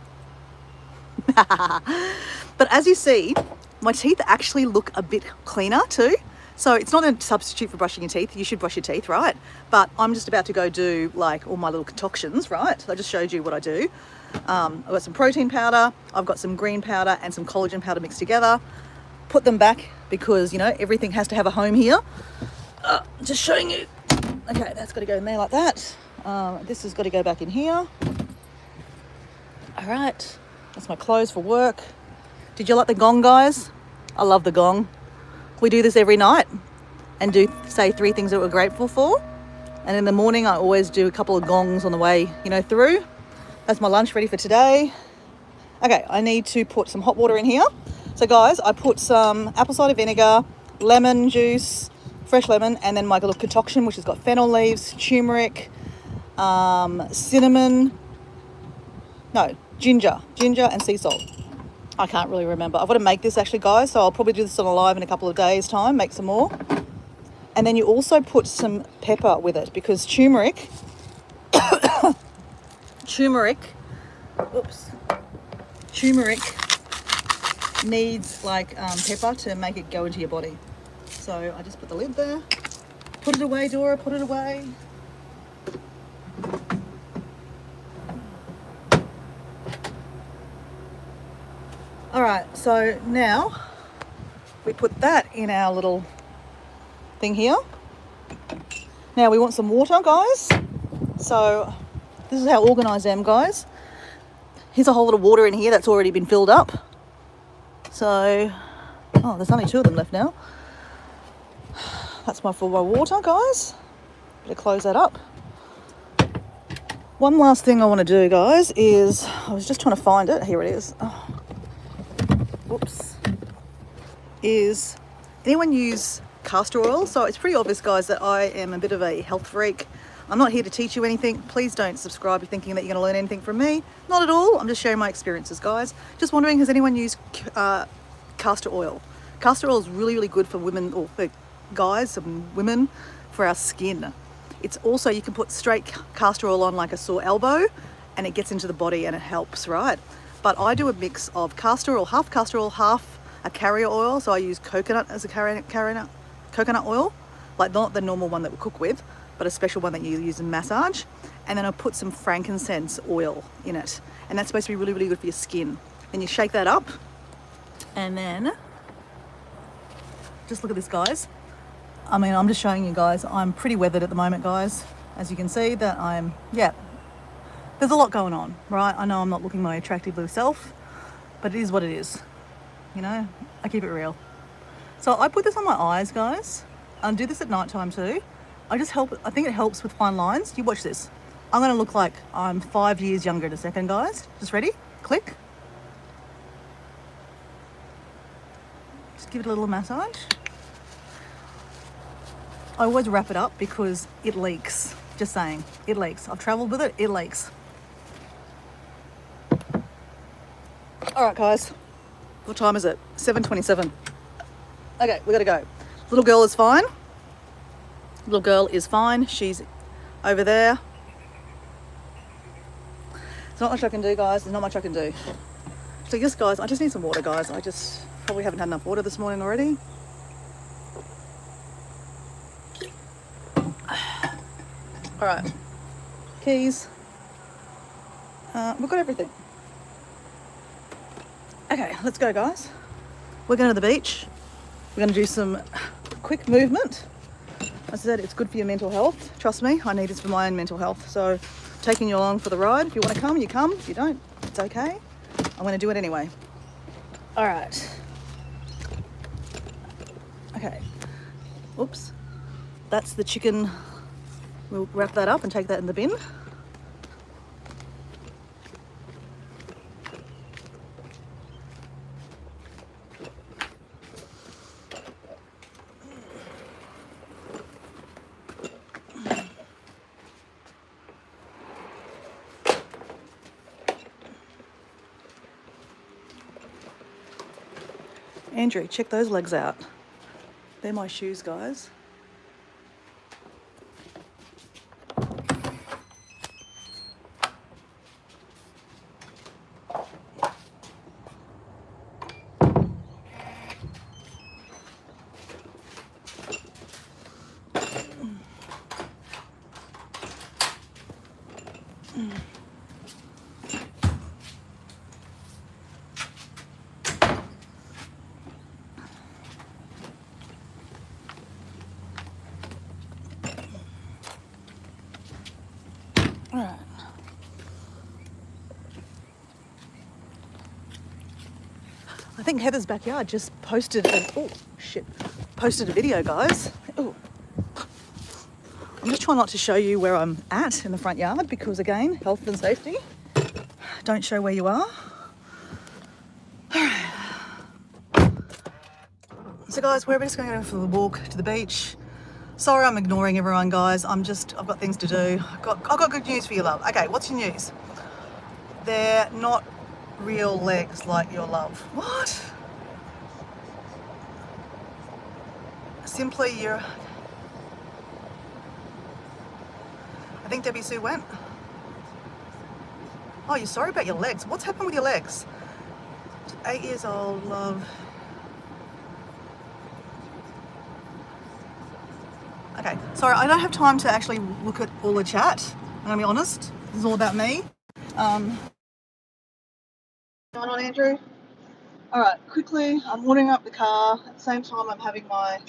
But as you see, my teeth actually look a bit cleaner too. So it's not a substitute for brushing your teeth. You should brush your teeth, right? But I'm just about to go do like all my little concoctions, right? I just showed you what I do. I've got some protein powder, I've got some green powder and some collagen powder mixed together. Put them back because, everything has to have a home here. Just showing you. Okay, that's got to go in there like that. This has got to go back in here. All right, that's my clothes for work. Did you like the gong, guys? I love the gong. We do this every night and say 3 things that we're grateful for. And in the morning, I always do a couple of gongs on the way, through. That's my lunch ready for today. Okay, I need to put some hot water in here. So guys, I put some apple cider vinegar, lemon juice, fresh lemon, and then my little concoction, which has got fennel leaves, turmeric, ginger and sea salt. I can't really remember. I've got to make this actually, guys, so I'll probably do this on a live in a couple of days' time, make some more. And then you also put some pepper with it because turmeric needs like pepper to make it go into your body. So I just put the lid there. Put it away, Dora, put it away. All right, so now we put that in our little thing here. Now we want some water, guys. So this is how organised I am, guys. Here's a whole lot of water in here that's already been filled up. So, there's only 2 of them left now. That's for my water, guys. Better close that up. One last thing I want to do, guys, is I was just trying to find it. Here it is. Whoops. Is anyone use castor oil? So it's pretty obvious, guys, that I am a bit of a health freak. I'm not here to teach you anything. Please don't subscribe thinking that you're going to learn anything from me. Not at all. I'm just sharing my experiences, guys. Just wondering, has anyone used castor oil? Castor oil is really, really good for women, or for guys and women, for our skin. It's also, you can put straight castor oil on like a sore elbow and it gets into the body and it helps, right? But I do a mix of castor oil, half a carrier oil. So I use coconut as a coconut oil, like not the normal one that we cook with, but a special one that you use in massage. And then I put some frankincense oil in it. And that's supposed to be really, really good for your skin. Then you shake that up. And then, just look at this, guys. I'm just showing you guys, I'm pretty weathered at the moment, guys. As you can see that there's a lot going on, right? I know I'm not looking my attractive little self, but it is what it is. I keep it real. So I put this on my eyes, guys. I do this at night time too. I think it helps with fine lines. You watch this. I'm going to look like I'm 5 years younger in a second, guys. Just ready? Click. Just give it a little massage. I always wrap it up because it leaks. Just saying, it leaks. I've travelled with it, it leaks. All right, guys. What time is it? 7:27. Okay, we gotta go. Little girl is fine. Little girl is fine. She's over there. There's not much I can do, guys. There's not much I can do. So yes, guys, I just need some water, guys. I just probably haven't had enough water this morning already. All right, keys. We've got everything. Okay, let's go, guys. We're going to the beach. We're going to do some quick movement. As I said, it's good for your mental health. Trust me, I need this for my own mental health. So taking you along for the ride. If you want to come, you come. If you don't, it's okay. I'm going to do it anyway. All right. Okay. Oops. That's the chicken. We'll wrap that up and take that in the bin. Andrew, check those legs out. They're my shoes, guys. All right. I think Heather's backyard just posted posted a video, guys. Oh, I'm just trying not to show you where I'm at in the front yard because, again, health and safety. Don't show where you are. All right. So, guys, we're just going to go for a walk to the beach. Sorry, I'm ignoring everyone, guys. I've got things to do. I've got good news for you, love. Okay, what's your news? They're not real legs like your love. What? Simply, I think Debbie Sue went. Oh, you're sorry about your legs. What's happened with your legs? 8 years old, love. Okay, sorry, I don't have time to actually look at all the chat. I'm gonna be honest. This is all about me. Going on, Andrew? All right, quickly, I'm warming up the car. At the same time, I'm having my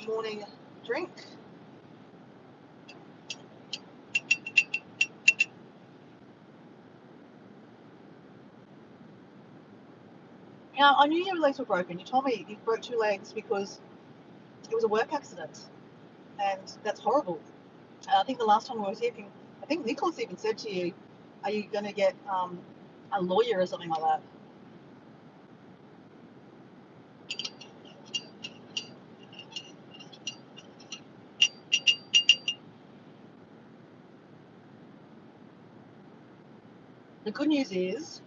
morning drink. Now, I knew your legs were broken. You told me you broke 2 legs because it was a work accident, and that's horrible. I think the last time I was here, I think Nicholas even said to you, "Are you going to get a lawyer or something like that?" The good news is,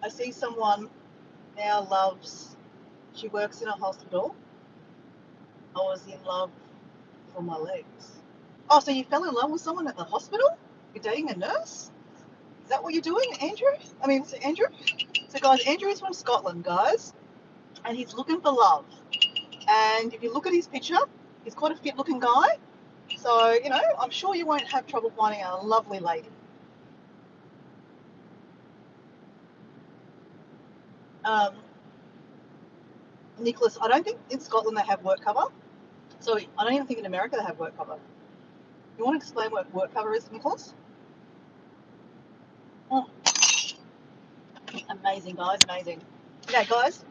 I see someone now she works in a hospital. I was in love for my legs. Oh, so you fell in love with someone at the hospital? You're dating a nurse? Is that what you're doing, Andrew? Andrew? So, guys, Andrew is from Scotland, guys, and he's looking for love. And if you look at his picture, he's quite a fit-looking guy. So, I'm sure you won't have trouble finding a lovely lady. Nicholas, I don't think in Scotland they have work cover. So I don't even think in America they have work cover. You want to explain what work cover is, Nicholas? Oh, amazing, guys, amazing. Okay, guys,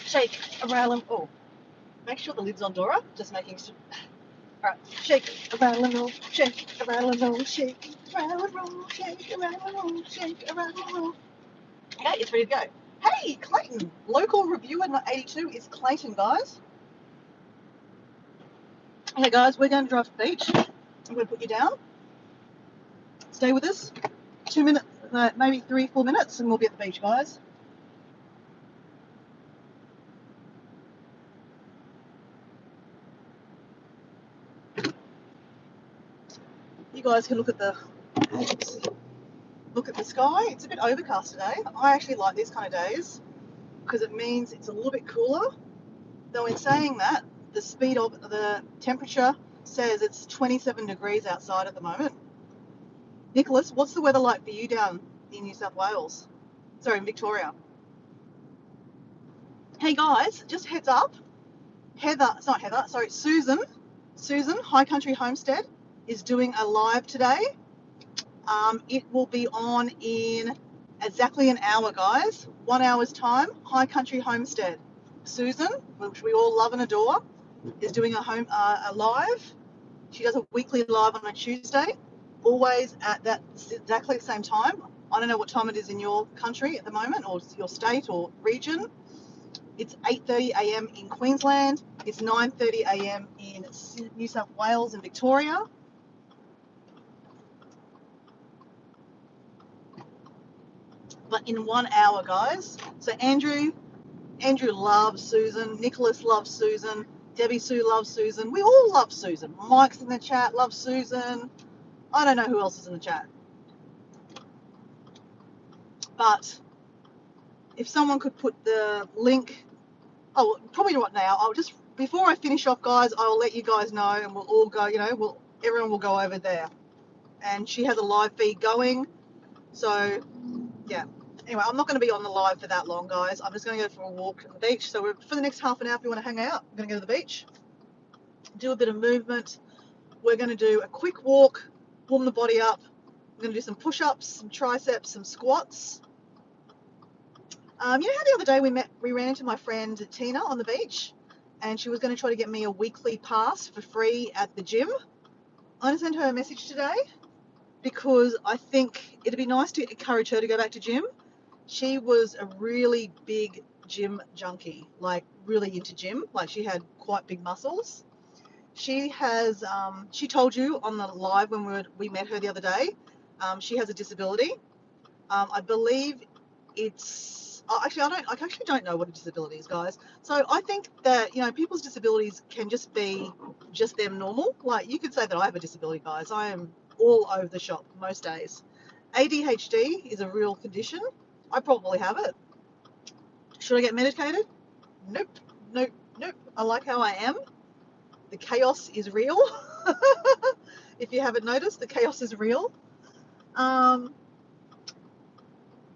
shake around. Oh, make sure the lid's on, Dora. Just making sure. All right, shake around and roll, shake around and roll, shake around and roll, shake around and roll, shake around and roll. Okay, it's ready to go. Hey, Clayton, local reviewer 82 is Clayton, guys. Okay guys, we're going to drive to the beach. I'm going to put you down. Stay with us. 2 minutes, maybe 3-4 minutes, and we'll be at the beach, guys. You guys can look at the sky. It's a bit overcast today. I actually like these kind of days because it means it's a little bit cooler. Though in saying that, the temperature says it's 27 degrees outside at the moment. Nicholas, what's the weather like for you down in New South Wales? Sorry, in Victoria. Hey guys, just heads up. Susan, High Country Homestead, is doing a live today. It will be on in exactly an hour, guys. 1 hour's time. High Country Homestead. Susan, which we all love and adore, is doing a live. She does a weekly live on a Tuesday, always at that exactly the same time. I don't know what time it is in your country at the moment, or your state or region. It's 8:30 a.m. in Queensland. It's 9:30 a.m. in New South Wales and Victoria. But in 1 hour, guys. So Andrew loves Susan. Nicholas loves Susan. Debbie Sue loves Susan. We all love Susan. Mike's in the chat, loves Susan. I don't know who else is in the chat. But if someone could put the link, probably not now. Before I finish off, guys, I'll let you guys know, and we'll all go. Everyone will go over there. And she has a live feed going. So, yeah. Anyway, I'm not going to be on the live for that long, guys. I'm just going to go for a walk on the beach. So for the next half an hour, if you want to hang out, I'm going to go to the beach, do a bit of movement. We're going to do a quick walk, warm the body up. I'm going to do some push-ups, some triceps, some squats. You know how the other day we ran into my friend Tina on the beach, and she was going to try to get me a weekly pass for free at the gym? I'm going to send her a message today because I think it'd be nice to encourage her to go back to gym. She was a really big gym junkie, like really into gym. Like she had quite big muscles. She has, she told you on the live when we met her the other day, she has a disability. I believe it's, I actually don't know what a disability is, guys. So I think that, people's disabilities can just be just them normal. Like you could say that I have a disability, guys. I am all over the shop most days. ADHD is a real condition. I probably have it. Should I get medicated? Nope. I like how I am. The chaos is real. If you haven't noticed, the chaos is real. But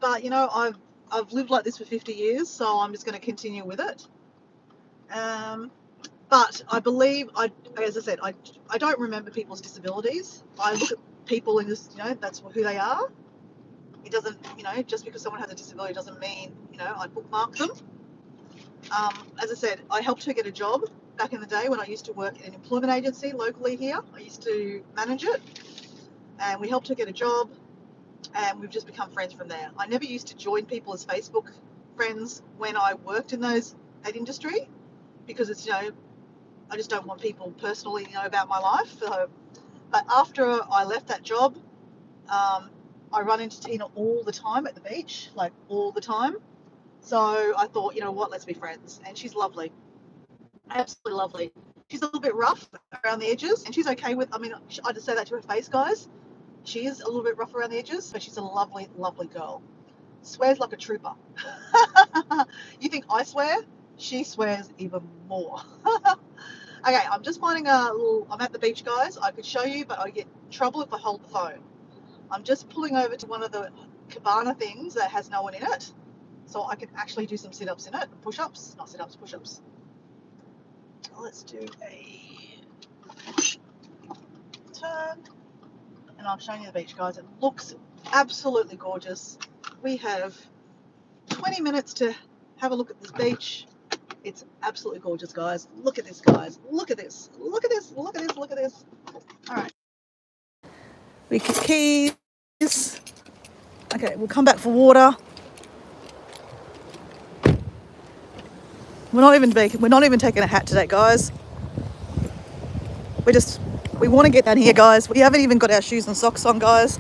I've lived like this for 50 years, so I'm just going to continue with it. But I believe, as I said, I don't remember people's disabilities. I look at people and just, that's who they are. It doesn't, just because someone has a disability doesn't mean, I bookmark them. As I said, I helped her get a job back in the day when I used to work in an employment agency locally here. I used to manage it, and we helped her get a job, and we've just become friends from there. I never used to join people as Facebook friends when I worked in that industry because it's, I just don't want people personally, about my life. But after I left that job, I run into Tina all the time at the beach, like all the time. So I thought, let's be friends. And she's lovely. Absolutely lovely. She's a little bit rough around the edges, and she's okay with, I just say that to her face, guys. She is a little bit rough around the edges, but she's a lovely, lovely girl. Swears like a trooper. You think I swear? She swears even more. Okay, I'm just finding I'm at the beach, guys. I could show you, but I get in trouble if I hold the phone. I'm just pulling over to one of the cabana things that has no one in it, so I can actually do some sit-ups in it, push-ups, not sit-ups, push-ups. Let's do a turn, and I'm showing you the beach, guys. It looks absolutely gorgeous. We have 20 minutes to have a look at this beach. It's absolutely gorgeous, guys. Look at this, guys. Look at this. Look at this. Look at this. Look at this. All right. Ricky Keys. Okay, we'll come back for water. We're not even taking a hat today, guys. We want to get down here, guys. We haven't even got our shoes and socks on, guys.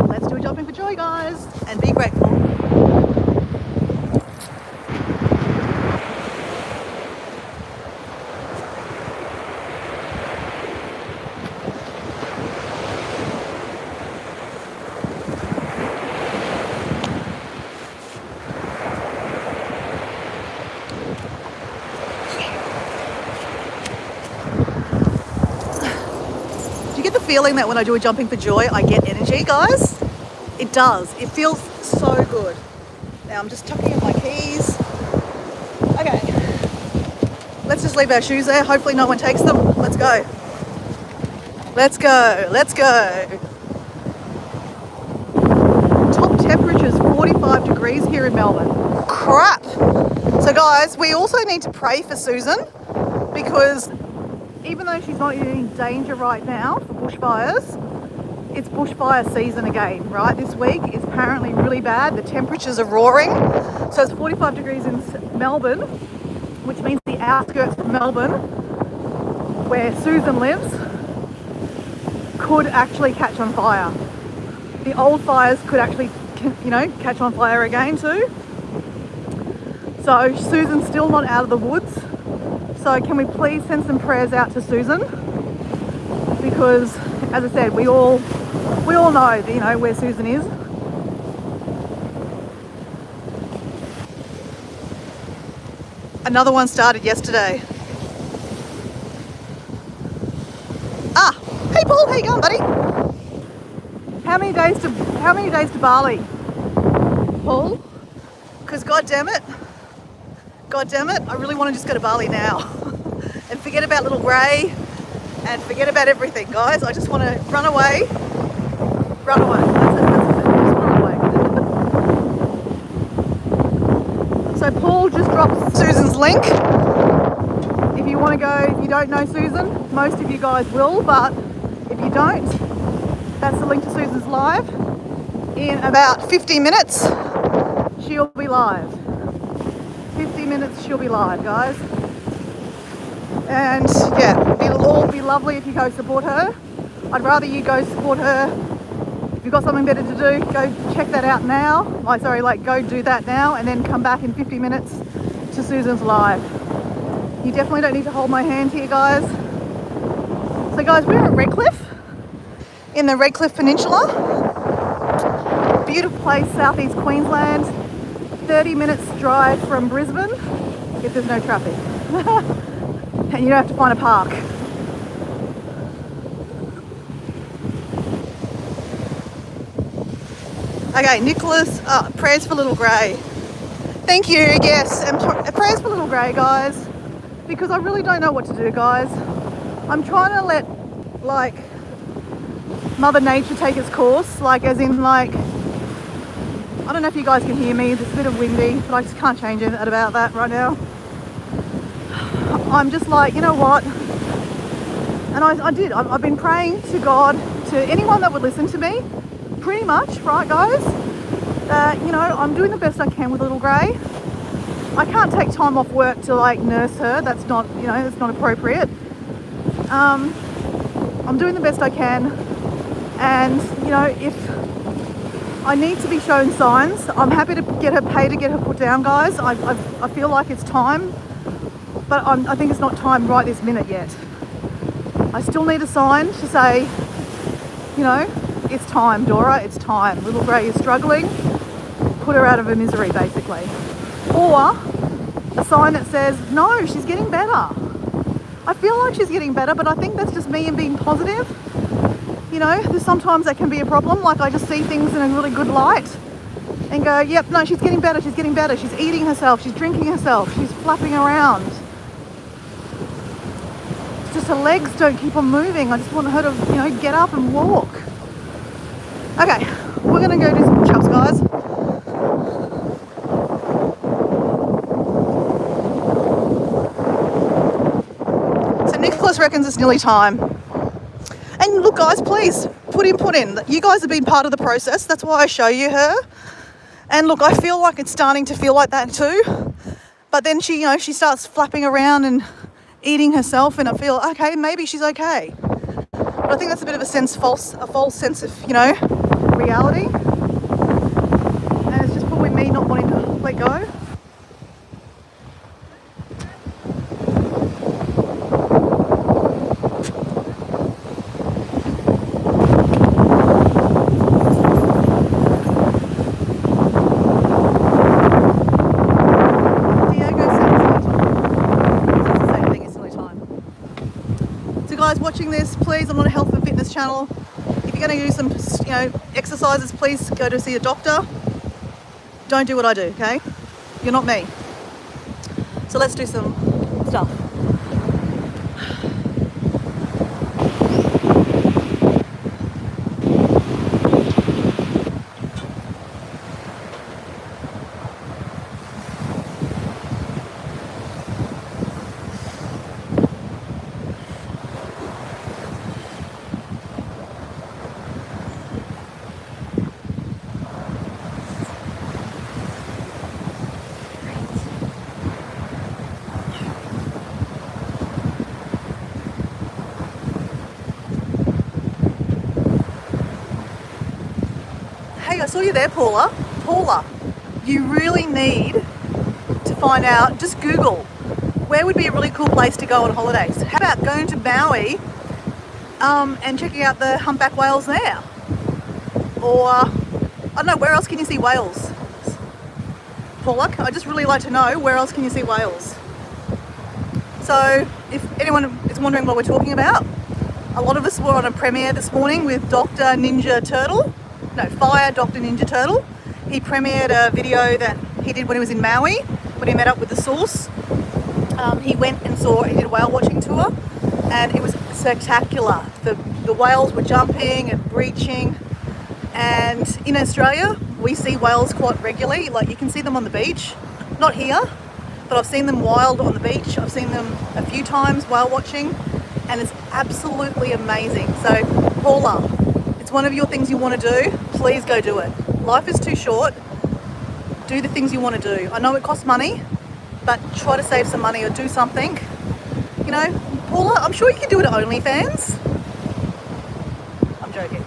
Let's do a jumping for joy, guys, and be grateful. Do you get the feeling that when I do a jumping for joy, I get energy, guys? It does. It feels so good. Now I'm just tucking in my keys. Okay. Let's just leave our shoes there. Hopefully no one takes them. Let's go. Let's go. Let's go. Top temperatures 45 degrees here in Melbourne. Crap. So guys, we also need to pray for Susan, because even though she's not in danger right now for bushfires, it's bushfire season again, right? This week is apparently really bad. The temperatures are roaring. So it's 45 degrees in Melbourne, which means the outskirts of Melbourne, where Susan lives, could actually catch on fire. The old fires could actually, catch on fire again too. So Susan's still not out of the woods. So can we please send some prayers out to Susan? Because, as I said, we all know, where Susan is. Another one started yesterday. Hey Paul, how you going, buddy? How many days to Bali, Paul? Because God damn it, I really want to just go to Bali now and forget about little Gray and forget about everything, guys. I just want to run away. That's it. Just run away. So Paul just dropped Susan's link. If you want to go, if you don't know Susan, most of you guys will, but if you don't, that's the link to Susan's live. In about 50 minutes, she'll be live. 50 minutes, she'll be live, guys. And yeah, it'll all be lovely if you go support her. I'd rather you go support her. If you've got something better to do, go check that out now. Go do that now and then come back in 50 minutes to Susan's live. You definitely don't need to hold my hand here, guys. So guys, we're at Redcliffe, in the Redcliffe Peninsula. Beautiful place, southeast Queensland. 30 minutes drive from Brisbane, if there's no traffic. And you don't have to find a park. Okay, Nicholas, prayers for little Gray. Thank you, yes, and prayers for little Gray, guys, because I really don't know what to do, guys. I'm trying to let, Mother Nature take its course, I don't know if you guys can hear me, it's a bit of windy, but I just can't change it about that right now. I'm just you know what? And I've been praying to God, to anyone that would listen to me, pretty much, right guys? That, I'm doing the best I can with little Gray. I can't take time off work to nurse her, that's not, that's not appropriate. I'm doing the best I can, and, if I need to be shown signs, I'm happy to get her put down, guys. I feel like it's time, but I think it's not time right this minute yet. I still need a sign to say, it's time, Dora, it's time. Little Gray is struggling, put her out of her misery, basically. Or a sign that says, no, she's getting better. I feel like she's getting better, but I think that's just me and being positive. Sometimes that can be a problem. I just see things in a really good light and go, yep, no, she's getting better. She's eating herself. She's drinking herself. She's flapping around. It's just her legs don't keep on moving. I just want her to, get up and walk. Okay, we're going to go do some push-ups, guys. reckons it's nearly time. And look, guys, please put in. You guys have been part of the process. That's why I show you her. And look, I feel like it's starting to feel like that too. But then she starts flapping around and eating herself, and I feel, okay, maybe she's okay. But I think that's a bit of a false sense of, reality. And it's just probably me not wanting to let go. Watching this, please, I'm on a health and fitness channel. If you're going to do some exercises, please go to see a doctor. Don't do what I do, okay? You're not me. So let's do some stuff. I saw you there, Paula. Paula, you really need to find out, just Google, where would be a really cool place to go on holidays? How about going to Maui and checking out the humpback whales there? Or, I don't know, where else can you see whales? Paula, I'd just really like to know, where else can you see whales? So, if anyone is wondering what we're talking about, a lot of us were on a premiere this morning with Dr. Ninja Turtle. Fire Dr. Ninja Turtle. He premiered a video that he did when he was in Maui, when he met up with the source. He went and he did a whale watching tour, and it was spectacular. The whales were jumping and breaching, and in Australia we see whales quite regularly. Like, you can see them on the beach, not here, but I've seen them wild on the beach. I've seen them a few times whale watching, and it's absolutely amazing. So Paula, it's one of your things you want to do, please go do it. Life is too short. Do the things you want to do. I know it costs money, but try to save some money or do something. Paula, I'm sure you can do it at OnlyFans. I'm joking.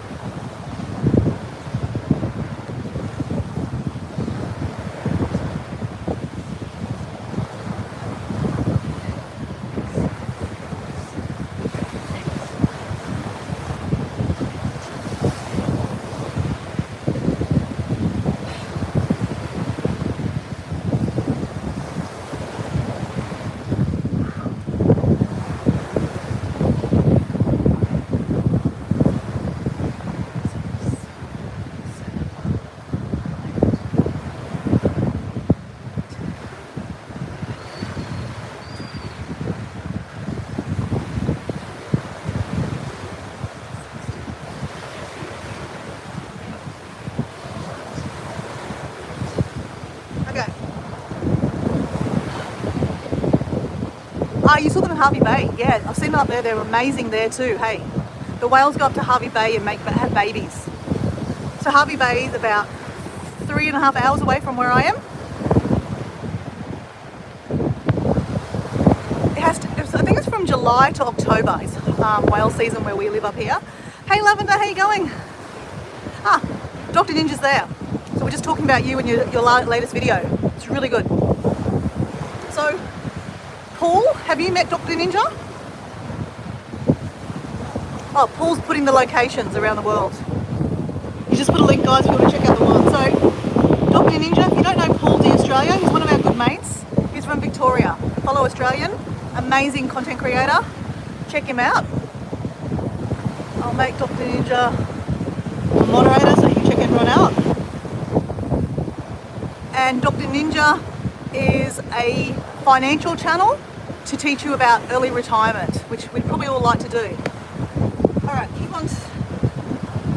You saw them in Harvey Bay. Yeah, I've seen them up there. They're amazing there too. Hey, the whales go up to Harvey Bay and have babies. So Harvey Bay is about 3.5 hours away from where I am. I think it's from July to October. It's whale season where we live up here. Hey Lavender, how you going? Dr. Ninja's there. So we're just talking about you and your latest video. It's really good. So, Paul, have you met Dr. Ninja? Oh, Paul's putting the locations around the world. You just put a link, guys, if you want to check out the world. So, Dr. Ninja, if you don't know Paul D Australia, he's one of our good mates. He's from Victoria, fellow Australian, amazing content creator. Check him out. I'll make Dr. Ninja a moderator so you can check everyone out. And Dr. Ninja is a financial channel to teach you about early retirement, which we'd probably all like to do. All right, keep on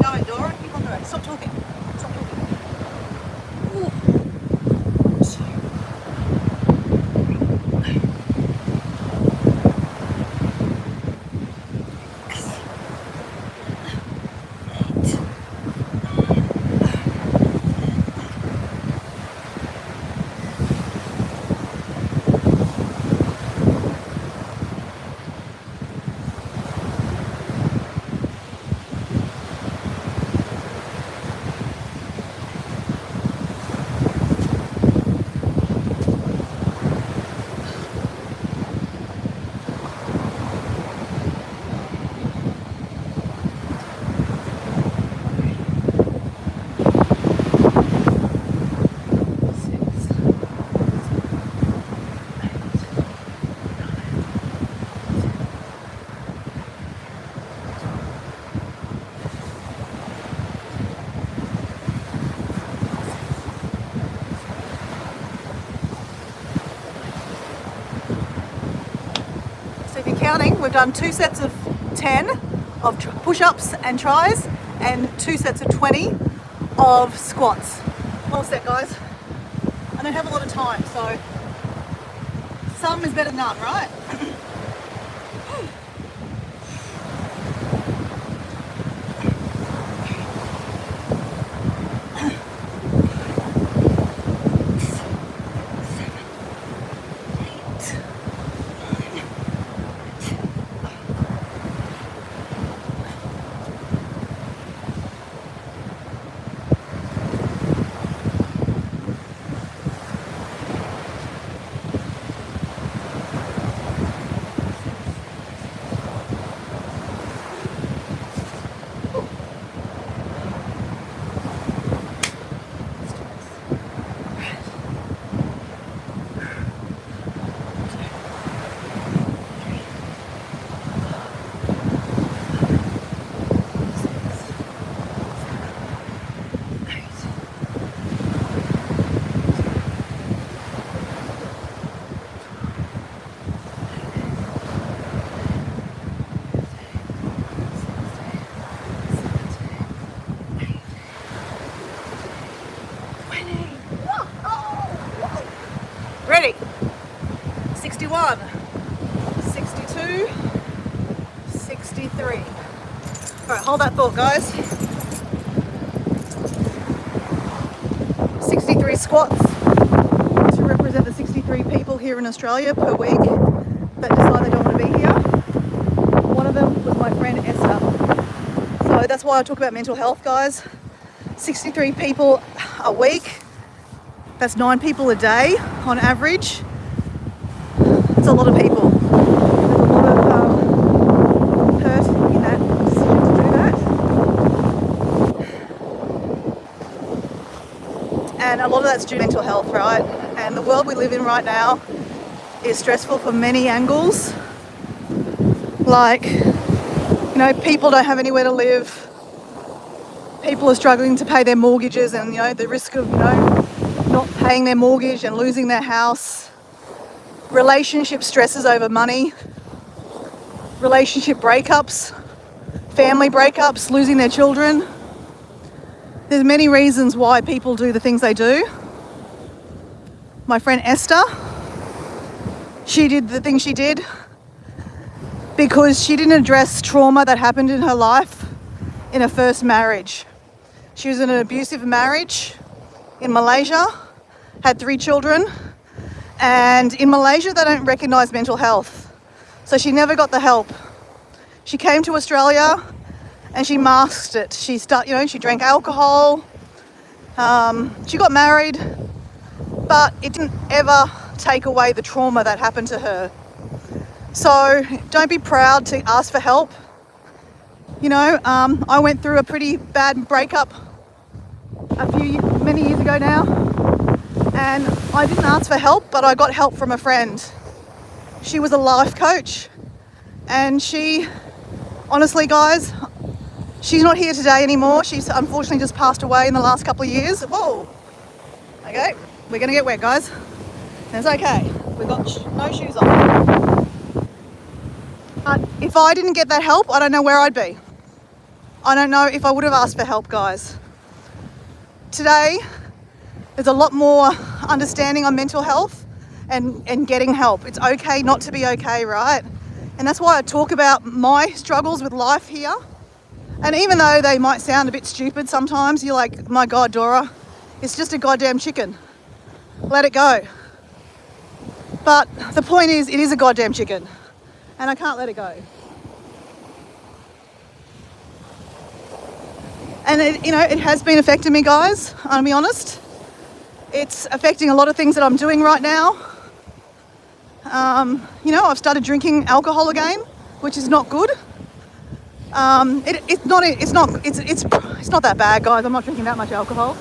going, Dora. Keep on going. Stop talking. Stop talking. Ooh. counting, we've done 2 sets of 10 of push-ups and tries and 2 sets of 20 of squats. Well set, guys. I don't have a lot of time, so some is better than none, right? Ready? 61, 62, 63. All right, hold that thought, guys. 63 squats to represent the 63 people here in Australia per week that decide they don't want to be here. One of them was my friend Esther. So that's why I talk about mental health, guys. 63 people a week. That's 9 people a day on average. It's a lot of people. There's a lot of hurt in that decision to do that. And a lot of that's due to mental health, right? And the world we live in right now is stressful from many angles. Like, you know, people don't have anywhere to live. People are struggling to pay their mortgages, and, you know, the risk of, you know, not paying their mortgage and losing their house. Relationship stresses over money. Relationship breakups. Family breakups, losing their children. There's many reasons why people do the things they do. My friend Esther, she did the thing she did because she didn't address trauma that happened in her life in her first marriage. She was in an abusive marriage in Malaysia, had 3 children, and in Malaysia they don't recognise mental health, so she never got the help. She came to Australia and she masked it. She drank alcohol, she got married, but it didn't ever take away the trauma that happened to her. So don't be proud to ask for help. You know, I went through a pretty bad breakup many years ago now, and I didn't ask for help, but I got help from a friend. She was a life coach, and she, honestly guys, she's not here today anymore. She's unfortunately just passed away in the last couple of years. Whoa. Okay, we're gonna get wet, guys. It's okay. We've got no shoes on. But if I didn't get that help, I don't know where I'd be. I don't know if I would have asked for help, guys. Today, there's a lot more understanding on mental health and getting help. It's okay not to be okay, right? And that's why I talk about my struggles with life here. And even though they might sound a bit stupid sometimes, you're like, my God, Dora, it's just a goddamn chicken. Let it go. But the point is, it is a goddamn chicken, and I can't let it go. And it has been affecting me, guys, I'll be honest. It's affecting a lot of things that I'm doing right now. I've started drinking alcohol again, which is not good. It's not that bad, guys. I'm not drinking that much alcohol.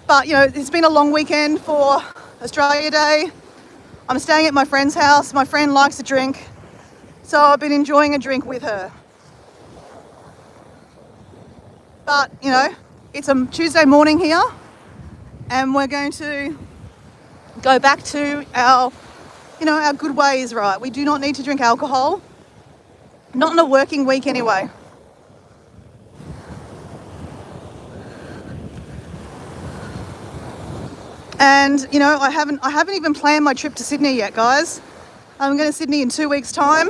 But, it's been a long weekend for Australia Day. I'm staying at my friend's house. My friend likes to drink, so I've been enjoying a drink with her. But, it's a Tuesday morning here, and we're going to go back to our good ways, right? We do not need to drink alcohol. Not in a working week anyway. And you know, I haven't even planned my trip to Sydney yet, guys. I'm going to Sydney in 2 weeks' time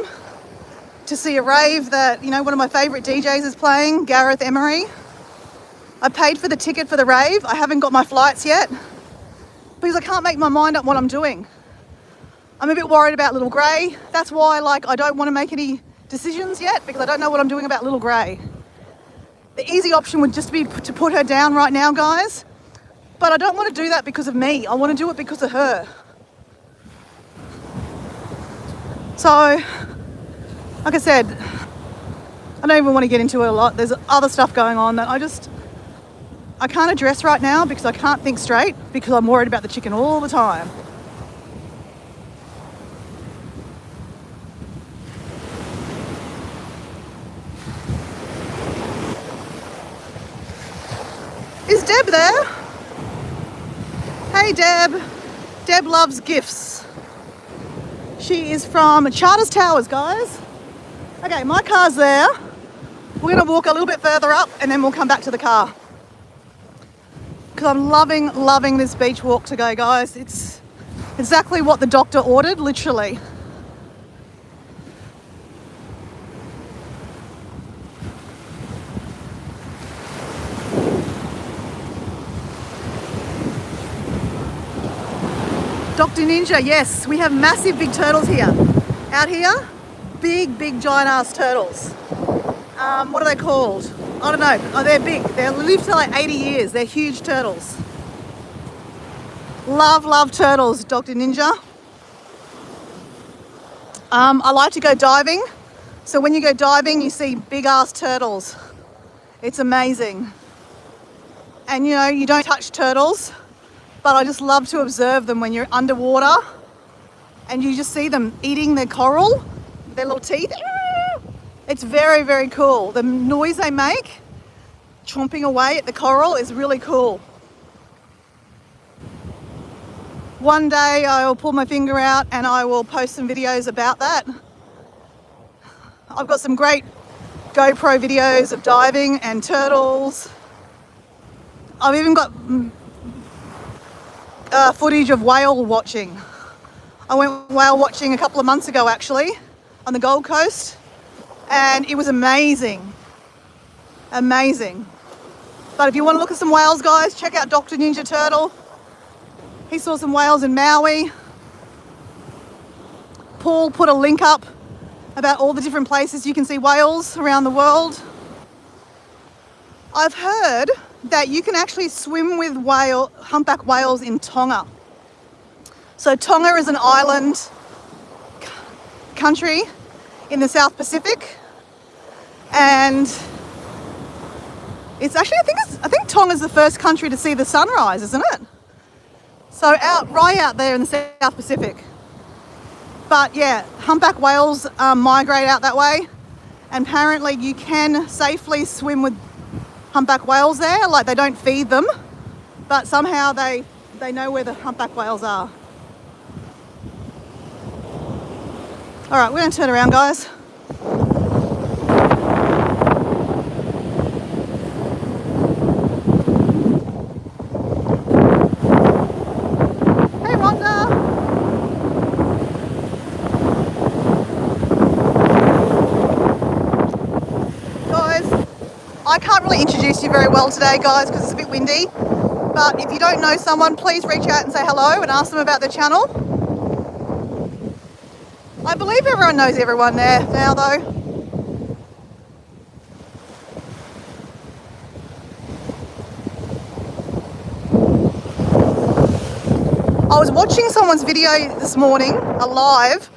to see a rave that, you know, one of my favourite DJs is playing, Gareth Emery. I paid for the ticket for the rave. I haven't got my flights yet because I can't make my mind up what I'm doing. I'm a bit worried about Little Grey. That's why, like, I don't want to make any decisions yet because I don't know what I'm doing about Little Grey. The easy option would just be to put her down right now, guys. But I don't want to do that because of me. I want to do it because of her. So, like I said, I don't even want to get into it a lot. There's other stuff going on that I can't address right now because I can't think straight because I'm worried about the chicken all the time. Is Deb there? Hey Deb. Deb loves gifts. She is from Charters Towers, guys. Okay, my car's there. We're going to walk a little bit further up and then we'll come back to the car. Because I'm loving this beach walk today, guys. It's exactly what the doctor ordered, literally. Dr. Ninja, yes, we have massive big turtles here. Out here, big giant ass turtles. What are they called? I don't know. Oh, they're big. They live to like 80 years. They're huge turtles. Love turtles, Dr. Ninja. I like to go diving. So when you go diving, you see big ass turtles. It's amazing. And you know, you don't touch turtles, but I just love to observe them when you're underwater and you just see them eating their coral, their little teeth. It's very cool. The noise they make, chomping away at the coral, is really cool. One day I will pull my finger out and I will post some videos about that. I've got some great GoPro videos of diving and turtles. I've even got footage of whale watching. I went whale watching a couple of months ago actually on the Gold Coast and it was amazing. But if you want to look at some whales, guys, check out Dr. Ninja Turtle. He saw some whales in Maui. Paul put a link up about all the different places you can see whales around the world. I've heard that you can actually swim with humpback whales in Tonga. So Tonga is an island country in the South Pacific, and it's actually I think Tonga's the first country to see the sunrise, isn't it? So right out there in the South Pacific. But yeah, humpback whales migrate out that way, and apparently you can safely swim with humpback whales there. Like, they don't feed them, but somehow they know where the humpback whales are. All right, we're going to turn around, guys. Hey, Rhonda. Guys, I can't really introduce you very well today, guys, because it's a bit windy. But if you don't know someone, please reach out and say hello and ask them about their channel. I believe everyone knows everyone there now, though. I was watching someone's video this morning, a live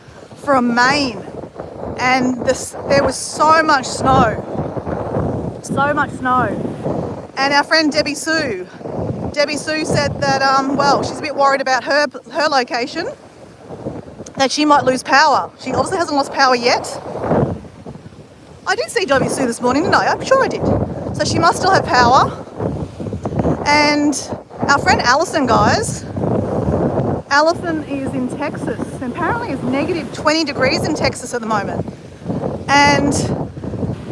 from Maine, and there was so much snow. And our friend Debbie Sue said that, she's a bit worried about her location, that she might lose power. She obviously hasn't lost power yet. I did see Debbie Sue this morning, didn't I? I'm sure I did. So she must still have power. And our friend Alison, guys, Alison is in Texas. And apparently it's negative 20 degrees in Texas at the moment. And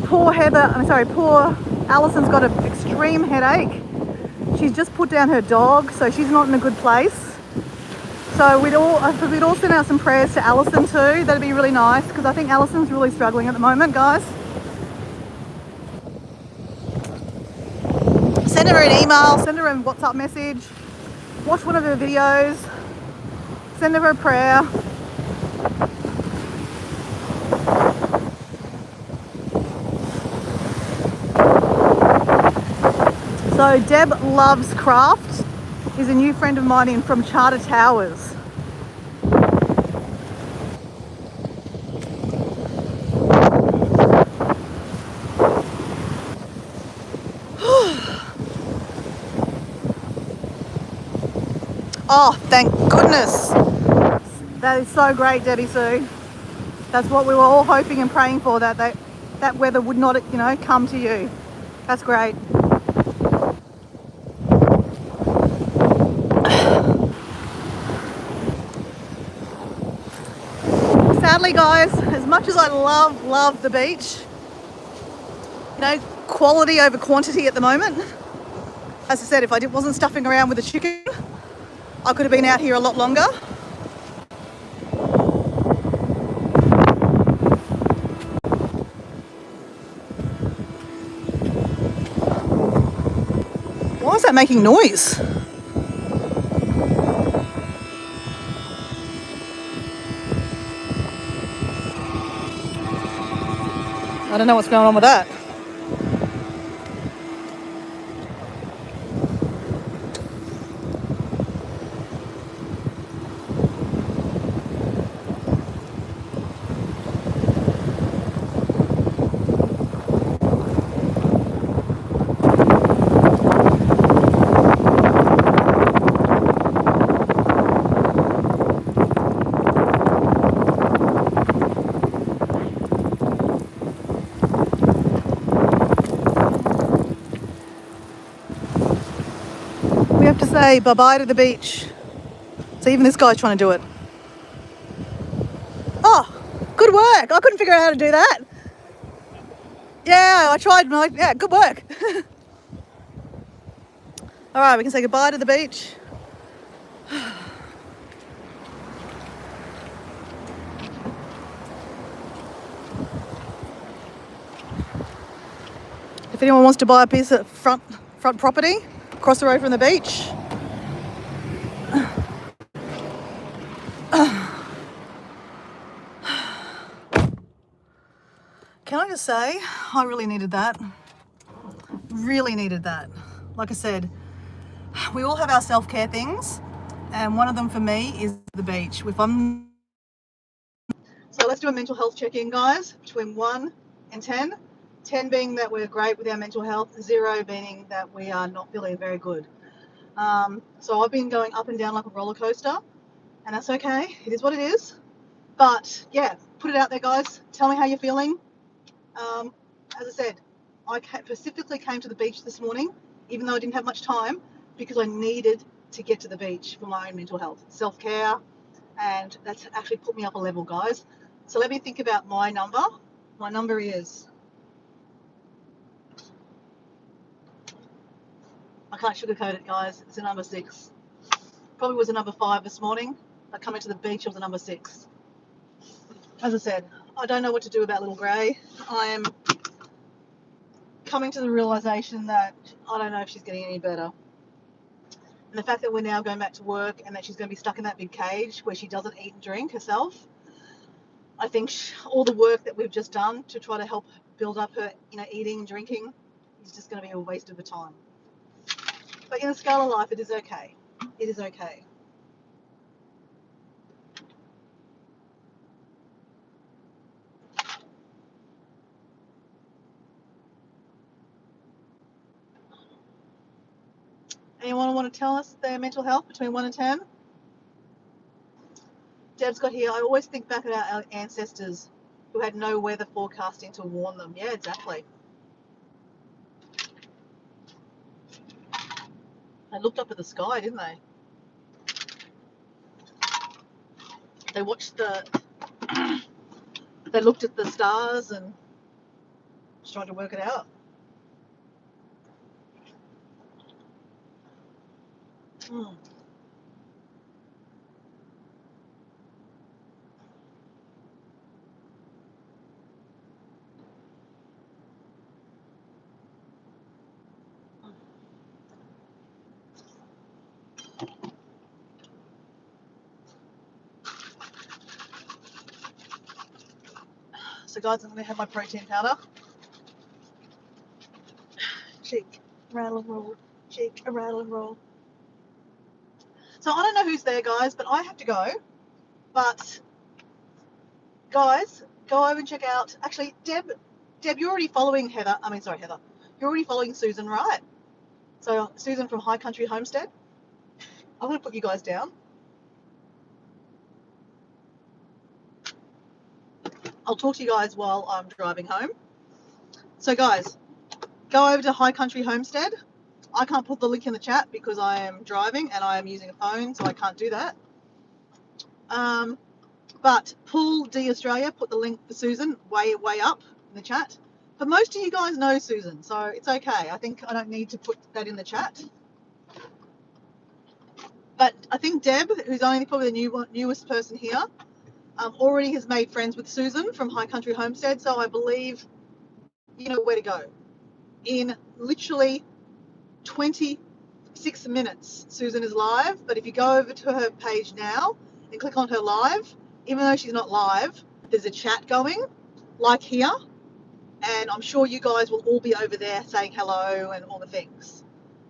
poor Alison's got an extreme headache. She's just put down her dog, so she's not in a good place. So we'd all send out some prayers to Alison too. That'd be really nice, because I think Alison's really struggling at the moment, guys. Send her an email, send her a WhatsApp message, watch one of her videos, send her a prayer. So Deb Loves Craft is a new friend of mine from Charter Towers. Oh, thank goodness. That is so great, Debbie Sue. That's what we were all hoping and praying for, that weather would not, come to you. That's great. Sadly, guys, as much as I love the beach, quality over quantity at the moment. As I said, if I wasn't stuffing around with the chicken, I could have been out here a lot longer. Why is that making noise? I don't know what's going on with that. We have to say bye-bye to the beach. So even this guy's trying to do it. Oh, good work. I couldn't figure out how to do that. Yeah, I tried. Yeah, good work. All right, we can say goodbye to the beach. If anyone wants to buy a piece of front property across the road from the beach, can I just say, I really needed that. Really needed that. Like I said, we all have our self-care things, and one of them for me is the beach. So let's do a mental health check-in, guys, between 1 and 10. 10 being that we're great with our mental health, 0 being that we are not feeling very good. So I've been going up and down like a roller coaster, and that's okay. It is what it is. But yeah, put it out there, guys. Tell me how you're feeling. As I said, I specifically came to the beach this morning, even though I didn't have much time, because I needed to get to the beach for my own mental health, self-care, and that's actually put me up a level, guys. So let me think about my number. My number is, I can't sugarcoat it, guys. It's a number 6. Probably was a number 5 this morning, but coming to the beach, it was a number 6. As I said, I don't know what to do about little Grey. I am coming to the realization that I don't know if she's getting any better. And the fact that we're now going back to work and that she's going to be stuck in that big cage where she doesn't eat and drink herself, I think all the work that we've just done to try to help build up her eating and drinking is just going to be a waste of the time. But in the scale of life, it is okay. It is okay. Anyone want to tell us their mental health between 1 and 10? Deb's got here, I always think back at our ancestors who had no weather forecasting to warn them. Yeah, exactly. They looked up at the sky, didn't they? They watched the They looked at the stars and just tried to work it out. Mm. So guys, I'm going to have my protein powder. Shake, rattle and roll. Shake, rattle and roll. So I don't know who's there, guys, but I have to go. But guys, go over and check out. Actually, Deb, you're already following Heather. Heather. You're already following Susan, right? So Susan from High Country Homestead. I'm going to put you guys down. I'll talk to you guys while I'm driving home. So guys, go over to High Country Homestead. I can't put the link in the chat because I am driving and I am using a phone, so I can't do that. But Paul D Australia put the link for Susan way up in the chat. But most of you guys know Susan, so it's okay. I think I don't need to put that in the chat. But I think Deb, who's only probably the newest person here, already has made friends with Susan from High Country Homestead, so I believe you know where to go. In literally 26 minutes, Susan is live, but if you go over to her page now and click on her live, even though she's not live, there's a chat going, like here, and I'm sure you guys will all be over there saying hello and all the things.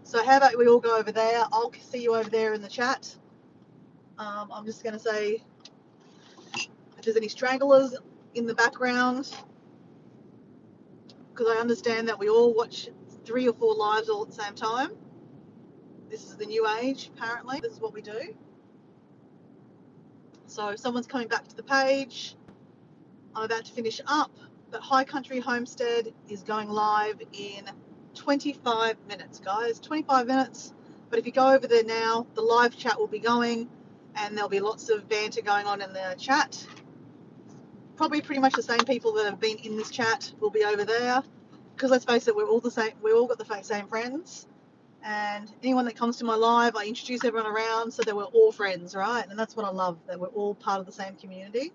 So how about we all go over there? I'll see you over there in the chat. I'm just going to say if there's any stragglers in the background, because I understand that we all watch 3 or 4 lives all at the same time. This is the new age, apparently. This is what we do. So someone's coming back to the page. I'm about to finish up, but High Country Homestead is going live in 25 minutes, guys. 25 minutes. But if you go over there now, the live chat will be going, and there'll be lots of banter going on in the chat. Probably pretty much the same people that have been in this chat will be over there, because let's face it, we're all the same. We all got the same friends, and anyone that comes to my live, I introduce everyone around so that we're all friends, right? And that's what I love, that we're all part of the same community.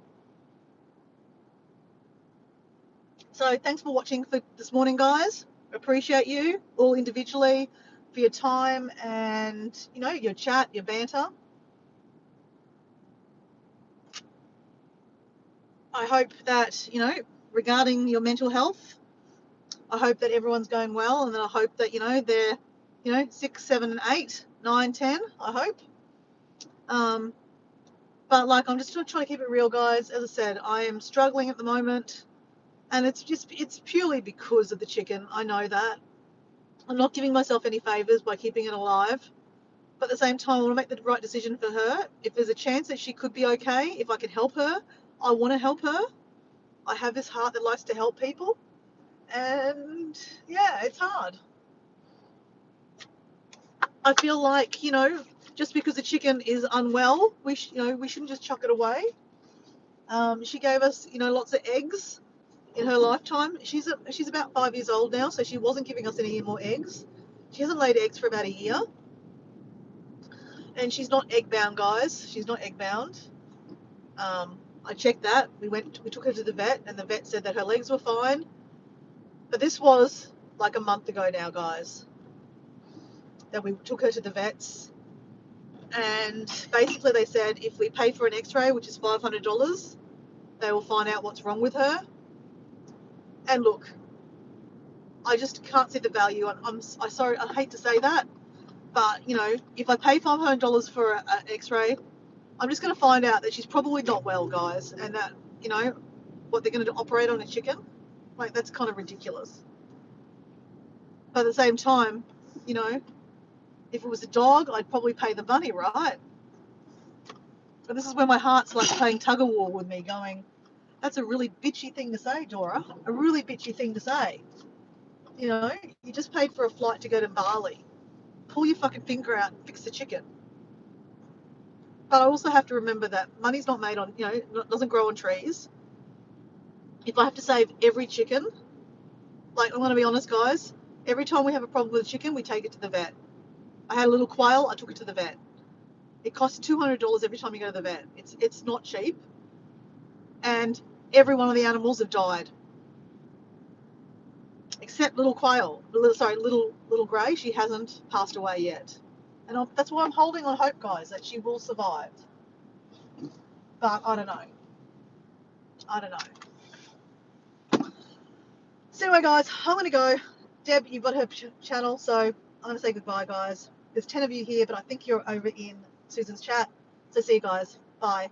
So thanks for watching for this morning, guys. Appreciate you all individually for your time and, you know, your chat, your banter. I hope that, you know, regarding your mental health, I hope that everyone's going well, and then I hope that, you know, they're, you know, 6, 7, 8, 9, 10, I hope. But like, I'm just trying to keep it real, guys. As I said, I am struggling at the moment, and it's purely because of the chicken. I know that. I'm not giving myself any favors by keeping it alive. But at the same time, I want to make the right decision for her. If there's a chance that she could be okay, if I can help her, I want to help her. I have this heart that likes to help people. And yeah, it's hard. I feel like, you know, just because the chicken is unwell, we shouldn't just chuck it away. She gave us, you know, lots of eggs in her lifetime. She's about 5 years old now, so she wasn't giving us any more eggs. She hasn't laid eggs for about a year. And she's not egg bound, guys. She's not egg bound. I checked that. We took her to the vet, and the vet said that her legs were fine. But this was like a month ago now, guys, that we took her to the vets. And basically they said if we pay for an x-ray, which is $500, they will find out what's wrong with her. And look, I just can't see the value. I'm sorry, I hate to say that, but you know, if I pay $500 for an x-ray, I'm just going to find out that she's probably not well, guys, and that, you know, what they're going to operate on a chicken, like, that's kind of ridiculous. But at the same time, you know, if it was a dog, I'd probably pay the money, right? But this is where my heart's like playing tug of war with me, going, that's a really bitchy thing to say, Dora. A really bitchy thing to say. You know, you just paid for a flight to go to Bali. Pull your fucking finger out and fix the chicken. But I also have to remember that money's not made on, you know, doesn't grow on trees. if I have to save every chicken, like, I'm going to be honest, guys, every time we have a problem with a chicken, we take it to the vet. I had a little quail, I took it to the vet. It costs $200 every time you go to the vet. It's not cheap, and every one of the animals have died, except little quail. Little grey. She hasn't passed away yet, and that's why I'm holding on hope, guys, that she will survive. But I don't know. I don't know. So anyway, guys, I'm gonna go. Deb, you've got her channel, so I'm gonna say goodbye, guys. There's 10 of you here, but I think you're over in Susan's chat. So see you guys. Bye.